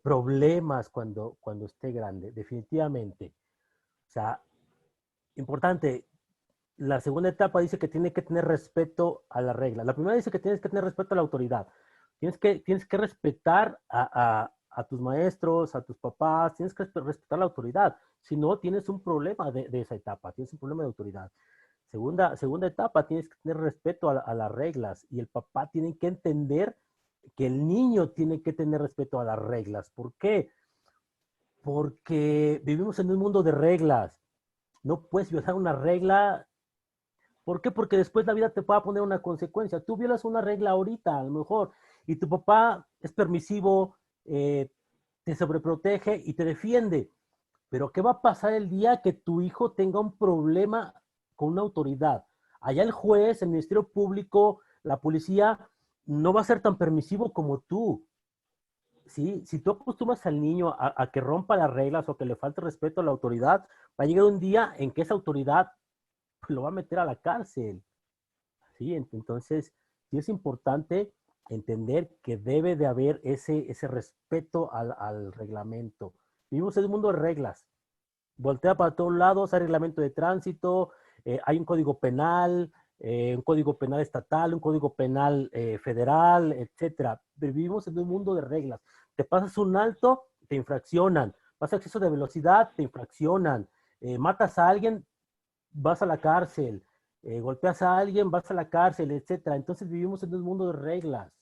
problemas cuando esté grande, definitivamente. O sea, importante, la segunda etapa dice que tiene que tener respeto a la regla. La primera dice que tienes que tener respeto a la autoridad. Tienes que respetar a tus maestros, a tus papás, tienes que respetar la autoridad. Si no, tienes un problema de esa etapa, tienes un problema de autoridad. Segunda etapa, tienes que tener respeto a las reglas y el papá tiene que entender que el niño tiene que tener respeto a las reglas. ¿Por qué? Porque vivimos en un mundo de reglas. No puedes violar una regla. ¿Por qué? Porque después la vida te va a poner una consecuencia. Tú violas una regla ahorita, a lo mejor, y tu papá es permisivo, te sobreprotege y te defiende. Pero ¿qué va a pasar el día que tu hijo tenga un problema con una autoridad? Allá el juez, el Ministerio Público, la policía, no va a ser tan permisivo como tú. ¿Sí? Si tú acostumbras al niño a que rompa las reglas o que le falte respeto a la autoridad, va a llegar un día en que esa autoridad lo va a meter a la cárcel. ¿Sí? Entonces, sí es importante entender que debe de haber ese respeto al reglamento. Vivimos en un mundo de reglas. Voltea para todos lados, hay reglamento de tránsito, hay un código penal estatal, un código penal federal, etcétera. Vivimos en un mundo de reglas. Te pasas un alto, te infraccionan. Vas a exceso de velocidad, te infraccionan. Matas a alguien, vas a la cárcel. Golpeas a alguien, vas a la cárcel, etcétera. Entonces vivimos en un mundo de reglas.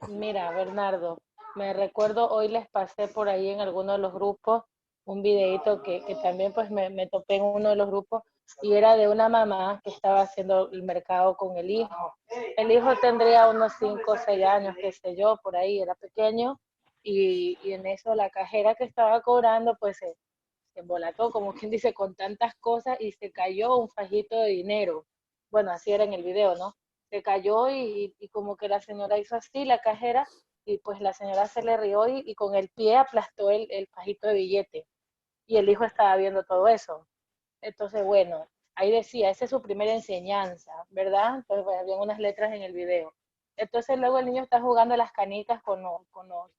Mira, Bernardo, me recuerdo, hoy les pasé por ahí en alguno de los grupos un videito que también pues me topé en uno de los grupos y era de una mamá que estaba haciendo el mercado con el hijo. El hijo tendría unos 5 o 6 años, qué sé yo, por ahí, era pequeño y en eso la cajera que estaba cobrando pues se embolató, como quien dice, con tantas cosas y se cayó un fajito de dinero. Bueno, así era en el video, ¿no? Se cayó y como que la señora hizo así, la cajera, y pues la señora se le rió y con el pie aplastó el fajito de billete. Y el hijo estaba viendo todo eso. Entonces, bueno, ahí decía, esa es su primera enseñanza, ¿verdad? Entonces, bueno, había unas letras en el video. Entonces, luego el niño está jugando a las canicas con los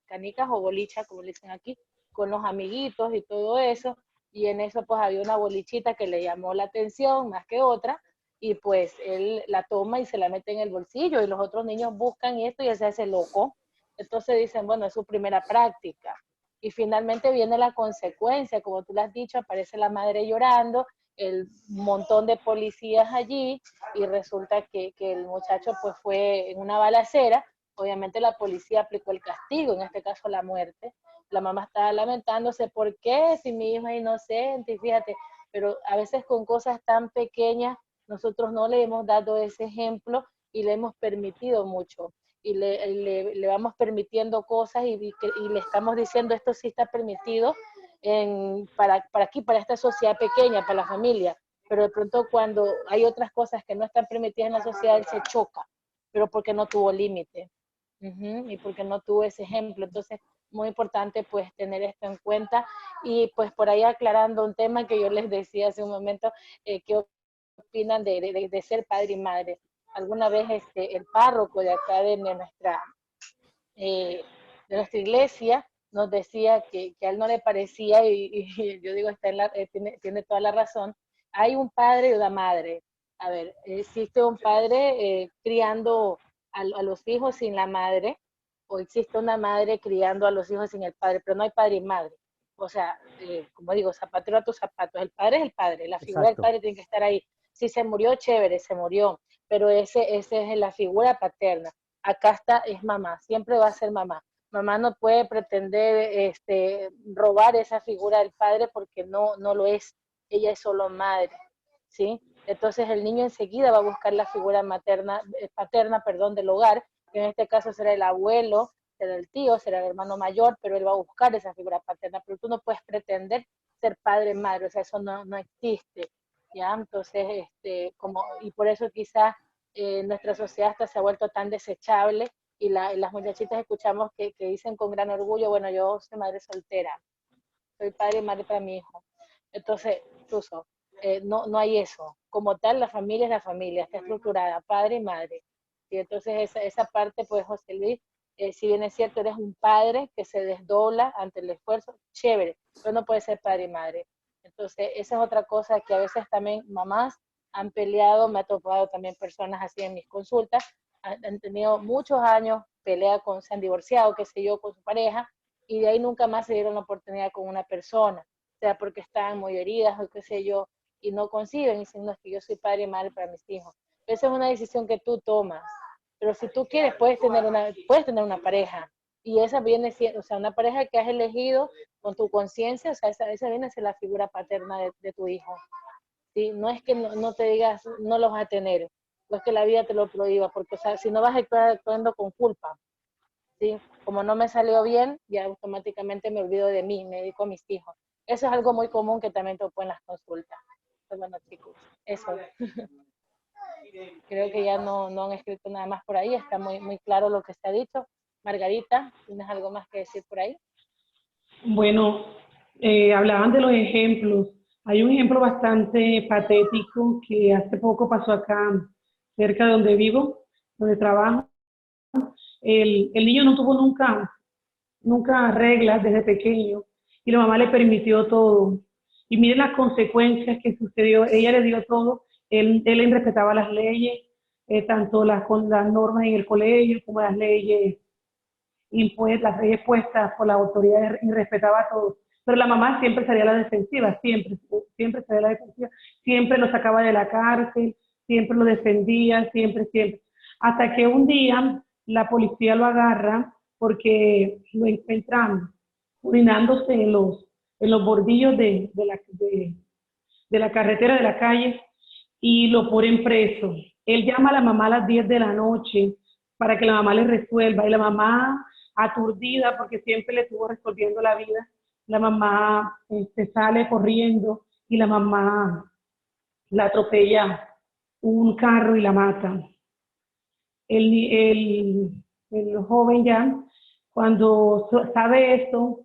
canicas o bolichas, como le dicen aquí, con los amiguitos y todo eso. Y en eso, pues, había una bolichita que le llamó la atención más que otra. Y pues él la toma y se la mete en el bolsillo. Y los otros niños buscan esto y él se hace loco. Entonces dicen, bueno, es su primera práctica. Y finalmente viene la consecuencia, como tú lo has dicho, aparece la madre llorando, el montón de policías allí y resulta que el muchacho pues fue en una balacera. Obviamente la policía aplicó el castigo, en este caso la muerte. La mamá estaba lamentándose, ¿por qué? Si mi hijo es inocente, y fíjate, pero a veces con cosas tan pequeñas nosotros no le hemos dado ese ejemplo y le hemos permitido mucho y le vamos permitiendo cosas y le estamos diciendo esto sí está permitido para aquí, para esta sociedad pequeña, para la familia, pero de pronto cuando hay otras cosas que no están permitidas en la sociedad, él se choca, pero porque no tuvo límite y porque no tuvo ese ejemplo. Entonces, muy importante pues tener esto en cuenta y pues por ahí aclarando un tema que yo les decía hace un momento, ¿qué opinan de ser padre y madre? Alguna vez el párroco de acá eh, de nuestra iglesia nos decía que a él no le parecía, y yo digo, tiene toda la razón, hay un padre y una madre. A ver, existe un padre criando a los hijos sin la madre, o existe una madre criando a los hijos sin el padre, pero no hay padre y madre. O sea, como digo, zapatero a tus zapatos, el padre es el padre, la figura del Exacto. padre tiene que estar ahí. Si se murió, chévere, se murió, pero ese es la figura paterna. Acá está, es mamá, siempre va a ser mamá. Mamá no puede pretender robar esa figura del padre porque no lo es. ella es solo madre, ¿sí? Entonces el niño enseguida va a buscar la figura paterna, del hogar, que en este caso será el abuelo, será el tío, será el hermano mayor, pero él va a buscar esa figura paterna, pero tú no puedes pretender ser padre madre, o sea, eso no existe, ¿ya? Entonces, y por eso quizás nuestra sociedad hasta se ha vuelto tan desechable, y las muchachitas escuchamos que dicen con gran orgullo, bueno, yo soy madre soltera, soy padre y madre para mi hijo. Entonces, Suso, no hay eso. Como tal, la familia es la familia, está estructurada, padre y madre. Y entonces esa parte, pues, José Luis, si bien es cierto, eres un padre que se desdobla ante el esfuerzo, chévere, pero no puede ser padre y madre. Entonces, esa es otra cosa que a veces también mamás han peleado, me ha tocado también personas así en mis consultas, han tenido muchos años, se han divorciado, qué sé yo, con su pareja, y de ahí nunca más se dieron la oportunidad con una persona, sea porque estaban muy heridas o qué sé yo, y no conciben, y dicen, no, es que yo soy padre y madre para mis hijos. Esa es una decisión que tú tomas, pero si tú quieres, puedes tener una pareja, y esa viene siendo, o sea, una pareja que has elegido con tu conciencia, o sea, esa viene a ser la figura paterna de tu hijo. ¿Sí? No es que no te digas, no los vas a tener, no es que la vida te lo prohíba, porque, o sea, si no vas a estar actuando con culpa, ¿sí? Como no me salió bien, ya automáticamente me olvido de mí, me dedico a mis hijos. Eso es algo muy común que también tocó en las consultas. Pues bueno, chicos, eso. Creo que ya no han escrito nada más por ahí, está muy claro lo que se ha dicho. Margarita, ¿tienes algo más que decir por ahí? Bueno, hablaban de los ejemplos. Hay un ejemplo bastante patético que hace poco pasó acá, cerca de donde vivo, donde trabajo. El niño no tuvo nunca reglas desde pequeño y la mamá le permitió todo. Y miren las consecuencias que sucedió. Ella le dio todo, él respetaba las leyes, tanto con las normas en el colegio como las leyes las leyes puestas por las autoridades y respetaba todo. Pero la mamá siempre salía a la defensiva, siempre salía a la defensiva, siempre lo sacaba de la cárcel, siempre lo defendía, siempre. Hasta que un día la policía lo agarra porque lo encuentran urinándose en los bordillos de la carretera, de la calle, y lo ponen preso. Él llama a la mamá a las 10 de la noche para que la mamá le resuelva, y la mamá, aturdida porque siempre le estuvo resolviendo la vida, la mamá sale corriendo y la mamá la atropella un carro y la mata. El, el, el joven ya, cuando sabe esto,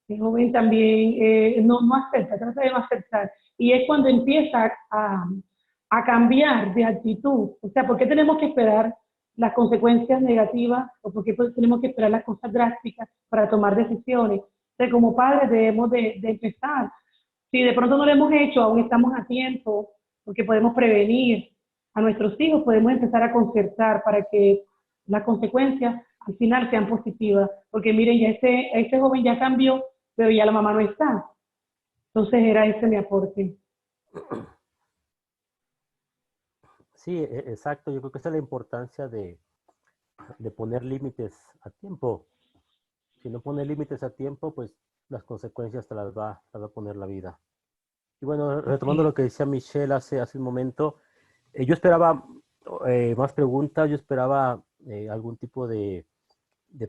el joven también no acepta, trata de no aceptar. Y es cuando empieza a cambiar de actitud. O sea, ¿por qué tenemos que esperar las consecuencias negativas o por qué tenemos que esperar las cosas drásticas para tomar decisiones? O sea, como padres debemos de empezar. Si de pronto no lo hemos hecho, aún estamos a tiempo, porque podemos prevenir a nuestros hijos, podemos empezar a concertar para que las consecuencias al final sean positivas. Porque miren, ya ese joven ya cambió, pero ya la mamá no está. Entonces era ese mi aporte. Sí, exacto. Yo creo que esa es la importancia de poner límites a tiempo. Si no pones límites a tiempo, pues las consecuencias te las va a poner la vida. Y bueno, retomando lo que decía Michelle hace un momento, yo esperaba más preguntas, yo esperaba algún tipo de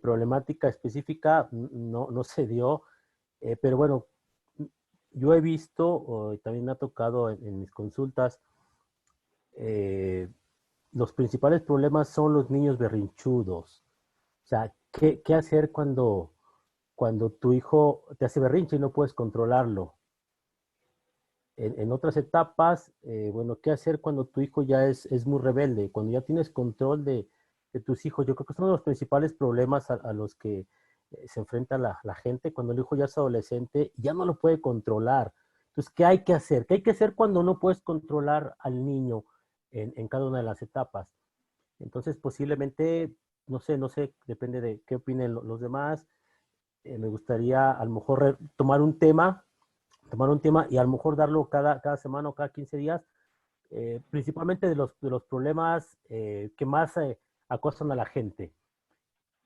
problemática específica, no se dio, pero bueno, yo he visto, y también me ha tocado en mis consultas, los principales problemas son los niños berrinchudos. O sea, ¿qué hacer cuando tu hijo te hace berrinche y no puedes controlarlo? En otras etapas, bueno, ¿qué hacer cuando tu hijo ya es muy rebelde? Cuando ya tienes control de tus hijos. Yo creo que es uno de los principales problemas a los que se enfrenta la gente. Cuando el hijo ya es adolescente, ya no lo puede controlar. Entonces, ¿qué hay que hacer? ¿Qué hay que hacer cuando no puedes controlar al niño en cada una de las etapas? Entonces, posiblemente, no sé, depende de qué opinen los demás. Me gustaría a lo mejor tomar un tema y a lo mejor darlo cada semana o cada 15 días, principalmente de los problemas que más acosan a la gente.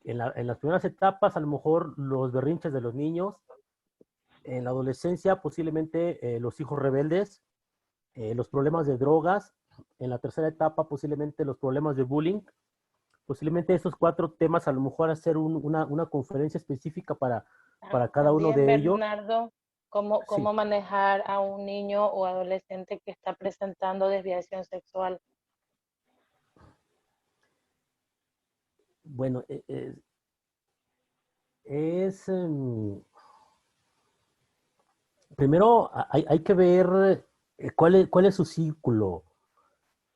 En las primeras etapas, a lo mejor los berrinches de los niños, En la adolescencia, posiblemente los hijos rebeldes, los problemas de drogas. En la tercera etapa, posiblemente los problemas de bullying. Posiblemente esos 4 temas, a lo mejor hacer una conferencia específica para cada uno También, de ellos. Bernardo, Sí, cómo manejar a un niño o adolescente que está presentando desviación sexual. bueno, es primero hay que ver cuál es su círculo.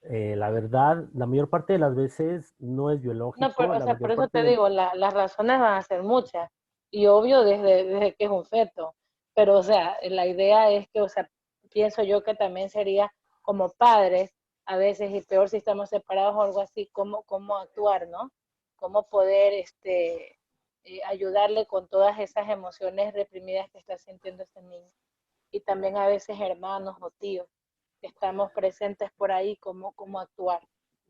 La verdad, la mayor parte de las veces no es No, biológico, pero, o la sea, por mayor eso parte te de... digo, las razones van a ser muchas. Y obvio desde que es un feto. Pero, o sea, la idea es que, o sea, pienso yo que también sería como padres, a veces, y peor si estamos separados o algo así, cómo actuar, ¿no? Cómo poder ayudarle con todas esas emociones reprimidas que está sintiendo ese niño. Y también a veces hermanos o tíos que estamos presentes por ahí, cómo actuar,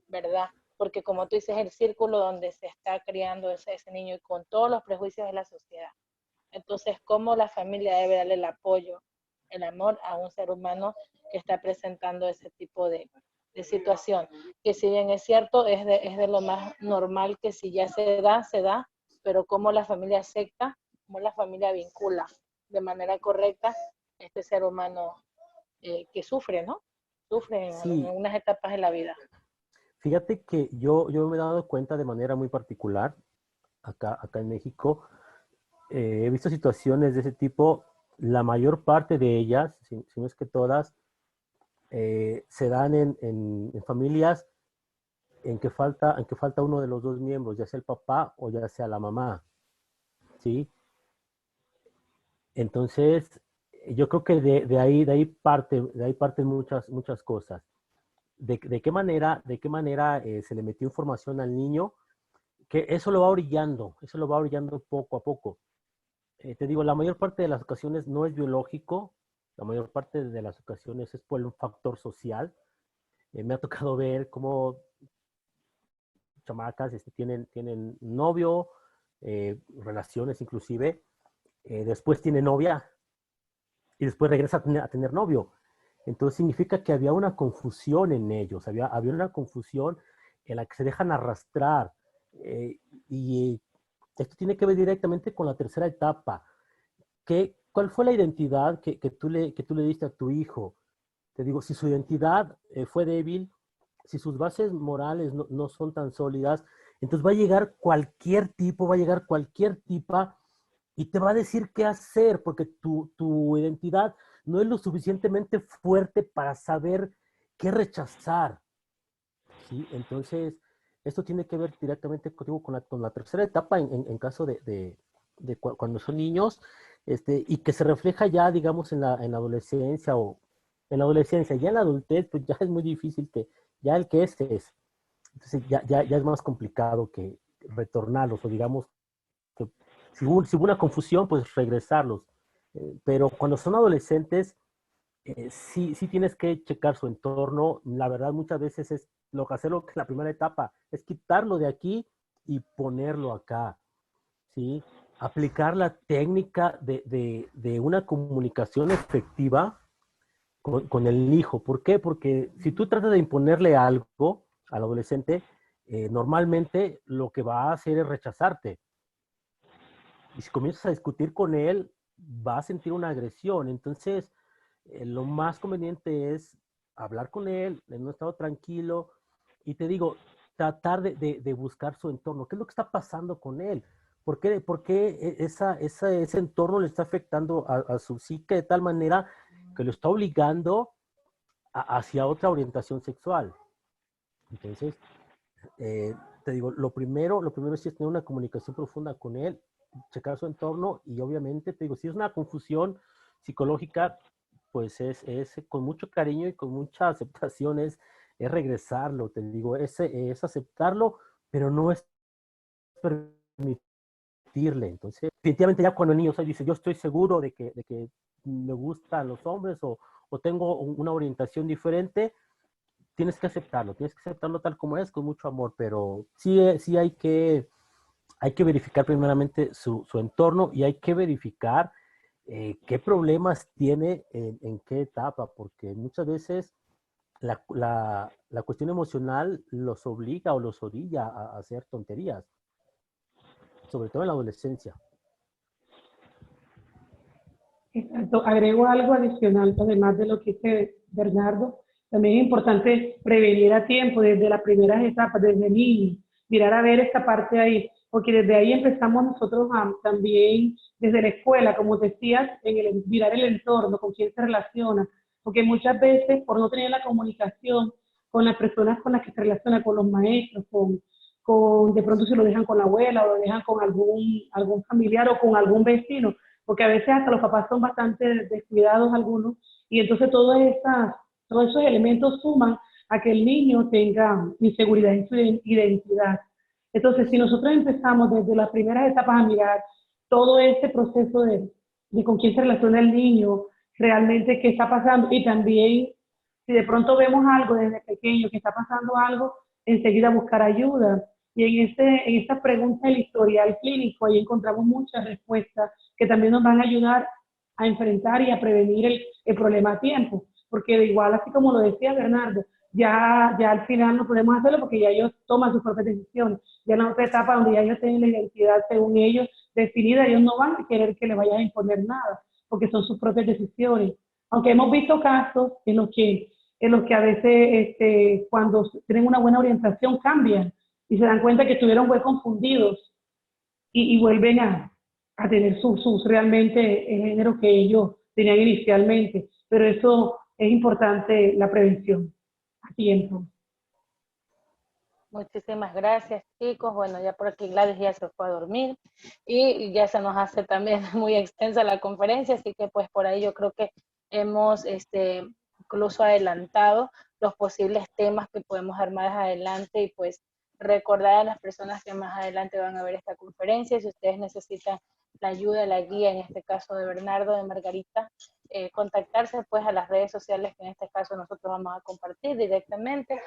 ¿verdad? Porque como tú dices, el círculo donde se está criando ese niño y con todos los prejuicios de la sociedad. Entonces, ¿cómo la familia debe darle el apoyo, el amor a un ser humano que está presentando ese tipo de situación? Que si bien es cierto, es de lo más normal que si ya se da, pero cómo la familia acepta, cómo la familia vincula de manera correcta este ser humano que sufre, ¿no? Sufre en Sí, algunas etapas de la vida. fíjate que yo me he dado cuenta de manera muy particular, acá en México, he visto situaciones de ese tipo, la mayor parte de ellas, si no es que todas, se dan en familias en que falta uno de los dos miembros, ya sea el papá o ya sea la mamá, ¿sí? Entonces, yo creo que de ahí parten muchas cosas. De qué manera se le metió información al niño? Que eso lo va orillando poco a poco. Te digo, la mayor parte de las ocasiones no es biológico, la mayor parte de las ocasiones es por un factor social. Me ha tocado ver cómo chamacas tienen novio, relaciones inclusive, después tiene novia y después regresa a tener novio. Entonces significa que había una confusión en ellos, había una confusión en la que se dejan arrastrar. eh, y esto tiene que ver directamente con la tercera etapa. ¿Cuál fue la identidad que tú le diste a tu hijo? Te digo, si su identidad fue débil, si sus bases morales no son tan sólidas, entonces va a llegar cualquier tipo, va a llegar cualquier tipa y te va a decir qué hacer, porque tu identidad no es lo suficientemente fuerte para saber qué rechazar, ¿sí? Entonces, esto tiene que ver directamente contigo con la tercera etapa en caso de cuando son niños, y que se refleja ya, digamos, en la adolescencia o en la adolescencia. Ya en la adultez, pues ya es muy difícil que, ya el que es. Entonces ya es más complicado que retornarlos o digamos que si hubo una confusión, pues regresarlos. Pero cuando son adolescentes, sí tienes que checar su entorno. La verdad, muchas veces es hacer lo que es la primera etapa, es quitarlo de aquí y ponerlo acá, ¿sí? Aplicar la técnica de una comunicación efectiva con el hijo. ¿Por qué? Porque si tú tratas de imponerle algo al adolescente, normalmente lo que va a hacer es rechazarte. Y si comienzas a discutir con él, va a sentir una agresión. Entonces, lo más conveniente es hablar con él en un estado tranquilo y te digo, tratar de buscar su entorno. ¿Qué es lo que está pasando con él? Por qué ese entorno le está afectando a su psique de tal manera que lo está obligando hacia otra orientación sexual? Entonces, eh, te digo, lo primero sí es tener una comunicación profunda con él, checar su entorno y obviamente, te digo, si es una confusión psicológica, pues es con mucho cariño y con mucha aceptación, es regresarlo, te digo, es aceptarlo, pero no es permitirle. Entonces, definitivamente ya cuando el niño dice, yo estoy seguro de que me gustan los hombres o tengo una orientación diferente, tienes que aceptarlo tal como es, con mucho amor, pero sí hay que verificar primeramente su entorno y hay que verificar ¿qué problemas tiene en qué etapa? Porque muchas veces la cuestión emocional los obliga o los orilla a hacer tonterías, sobre todo en la adolescencia. Exacto. Agrego algo adicional, además de lo que dice Bernardo. También es importante prevenir a tiempo, desde las primeras etapas, desde niño, mirar a ver esta parte ahí, porque desde ahí empezamos nosotros también, desde la escuela, como decías, mirar el entorno, con quién se relaciona, porque muchas veces, por no tener la comunicación con las personas con las que se relaciona, con los maestros, de pronto se lo dejan con la abuela o lo dejan con algún familiar o con algún vecino, porque a veces hasta los papás son bastante descuidados algunos, y entonces todos esos elementos suman a que el niño tenga inseguridad en su identidad. Entonces, si nosotros empezamos desde las primeras etapas a mirar todo este proceso de con quién se relaciona el niño, realmente qué está pasando, y también si de pronto vemos algo desde pequeño, que está pasando algo, enseguida buscar ayuda. Y en esta pregunta del historial clínico, ahí encontramos muchas respuestas que también nos van a ayudar a enfrentar y a prevenir el problema a tiempo. Porque de igual, así como lo decía Bernardo, ya al final no podemos hacerlo porque ya ellos toman sus propias decisiones. Ya en la otra etapa donde ya ellos tienen la identidad según ellos definida, ellos no van a querer que le vayan a imponer nada, porque son sus propias decisiones. Aunque hemos visto casos en los que a veces cuando tienen una buena orientación cambian y se dan cuenta que estuvieron muy confundidos y vuelven a tener sus realmente el género que ellos tenían inicialmente. Pero eso es importante, la prevención a tiempo. Muchísimas gracias, chicos. Bueno, ya por aquí Gladys ya se fue a dormir y ya se nos hace también muy extensa la conferencia, así que pues por ahí yo creo que hemos incluso adelantado los posibles temas que podemos armar más adelante y pues recordar a las personas que más adelante van a ver esta conferencia, si ustedes necesitan la ayuda, la guía, en este caso de Bernardo, de Margarita, contactarse pues a las redes sociales que en este caso nosotros vamos a compartir directamente,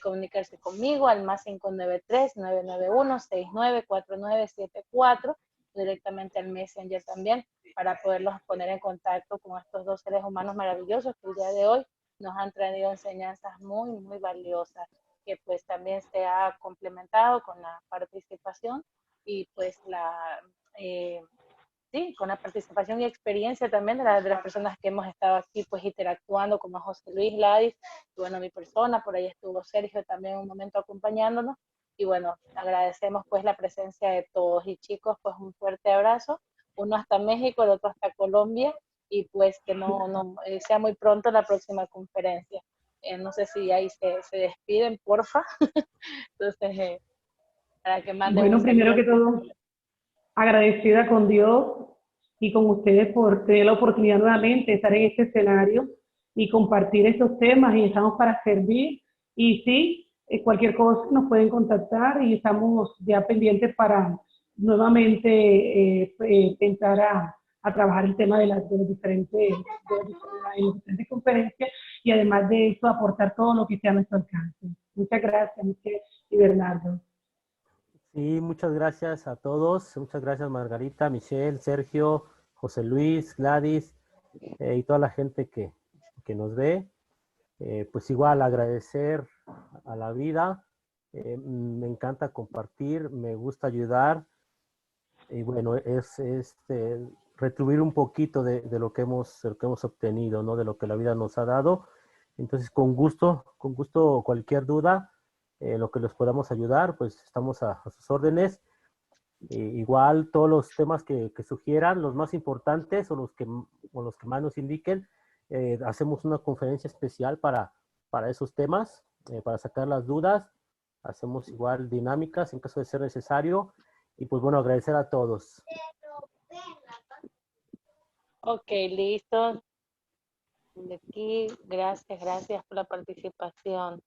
comunicarse conmigo al más 593-991-694974, directamente al Messenger también, para poderlos poner en contacto con estos dos seres humanos maravillosos que el día de hoy nos han traído enseñanzas muy, muy valiosas, que pues también se ha complementado con la participación y pues sí, con la participación y experiencia también de las personas que hemos estado aquí pues interactuando, como José Luis, Gladys, y bueno, mi persona, por ahí estuvo Sergio también un momento acompañándonos, y bueno, agradecemos pues la presencia de todos, y chicos, pues un fuerte abrazo, uno hasta México, el otro hasta Colombia, y pues que sea muy pronto la próxima conferencia. No sé si ahí se despiden, porfa. Entonces, para que manden Bueno, un saludo. primero que todo, agradecida con Dios y con ustedes por tener la oportunidad nuevamente de estar en este escenario y compartir estos temas, y estamos para servir. Y sí, cualquier cosa nos pueden contactar y estamos ya pendientes para nuevamente entrar a trabajar el tema de las diferentes conferencias, y además de eso aportar todo lo que sea a nuestro alcance. Muchas gracias, Michelle y Bernardo. Sí, muchas gracias a todos. Muchas gracias Margarita, Michelle, Sergio, José Luis, Gladys y toda la gente que nos ve. Pues igual agradecer a la vida. Me encanta compartir, me gusta ayudar. Y bueno, es retribuir un poquito de lo que hemos obtenido, ¿no? De lo que la vida nos ha dado. Entonces, con gusto, cualquier duda, lo que les podamos ayudar, pues estamos a sus órdenes. Igual todos los temas que sugieran, los más importantes o los que más nos indiquen, hacemos una conferencia especial para esos temas, para sacar las dudas. Hacemos igual dinámicas en caso de ser necesario. Y pues bueno, agradecer a todos. Ok, listo. De aquí, gracias por la participación.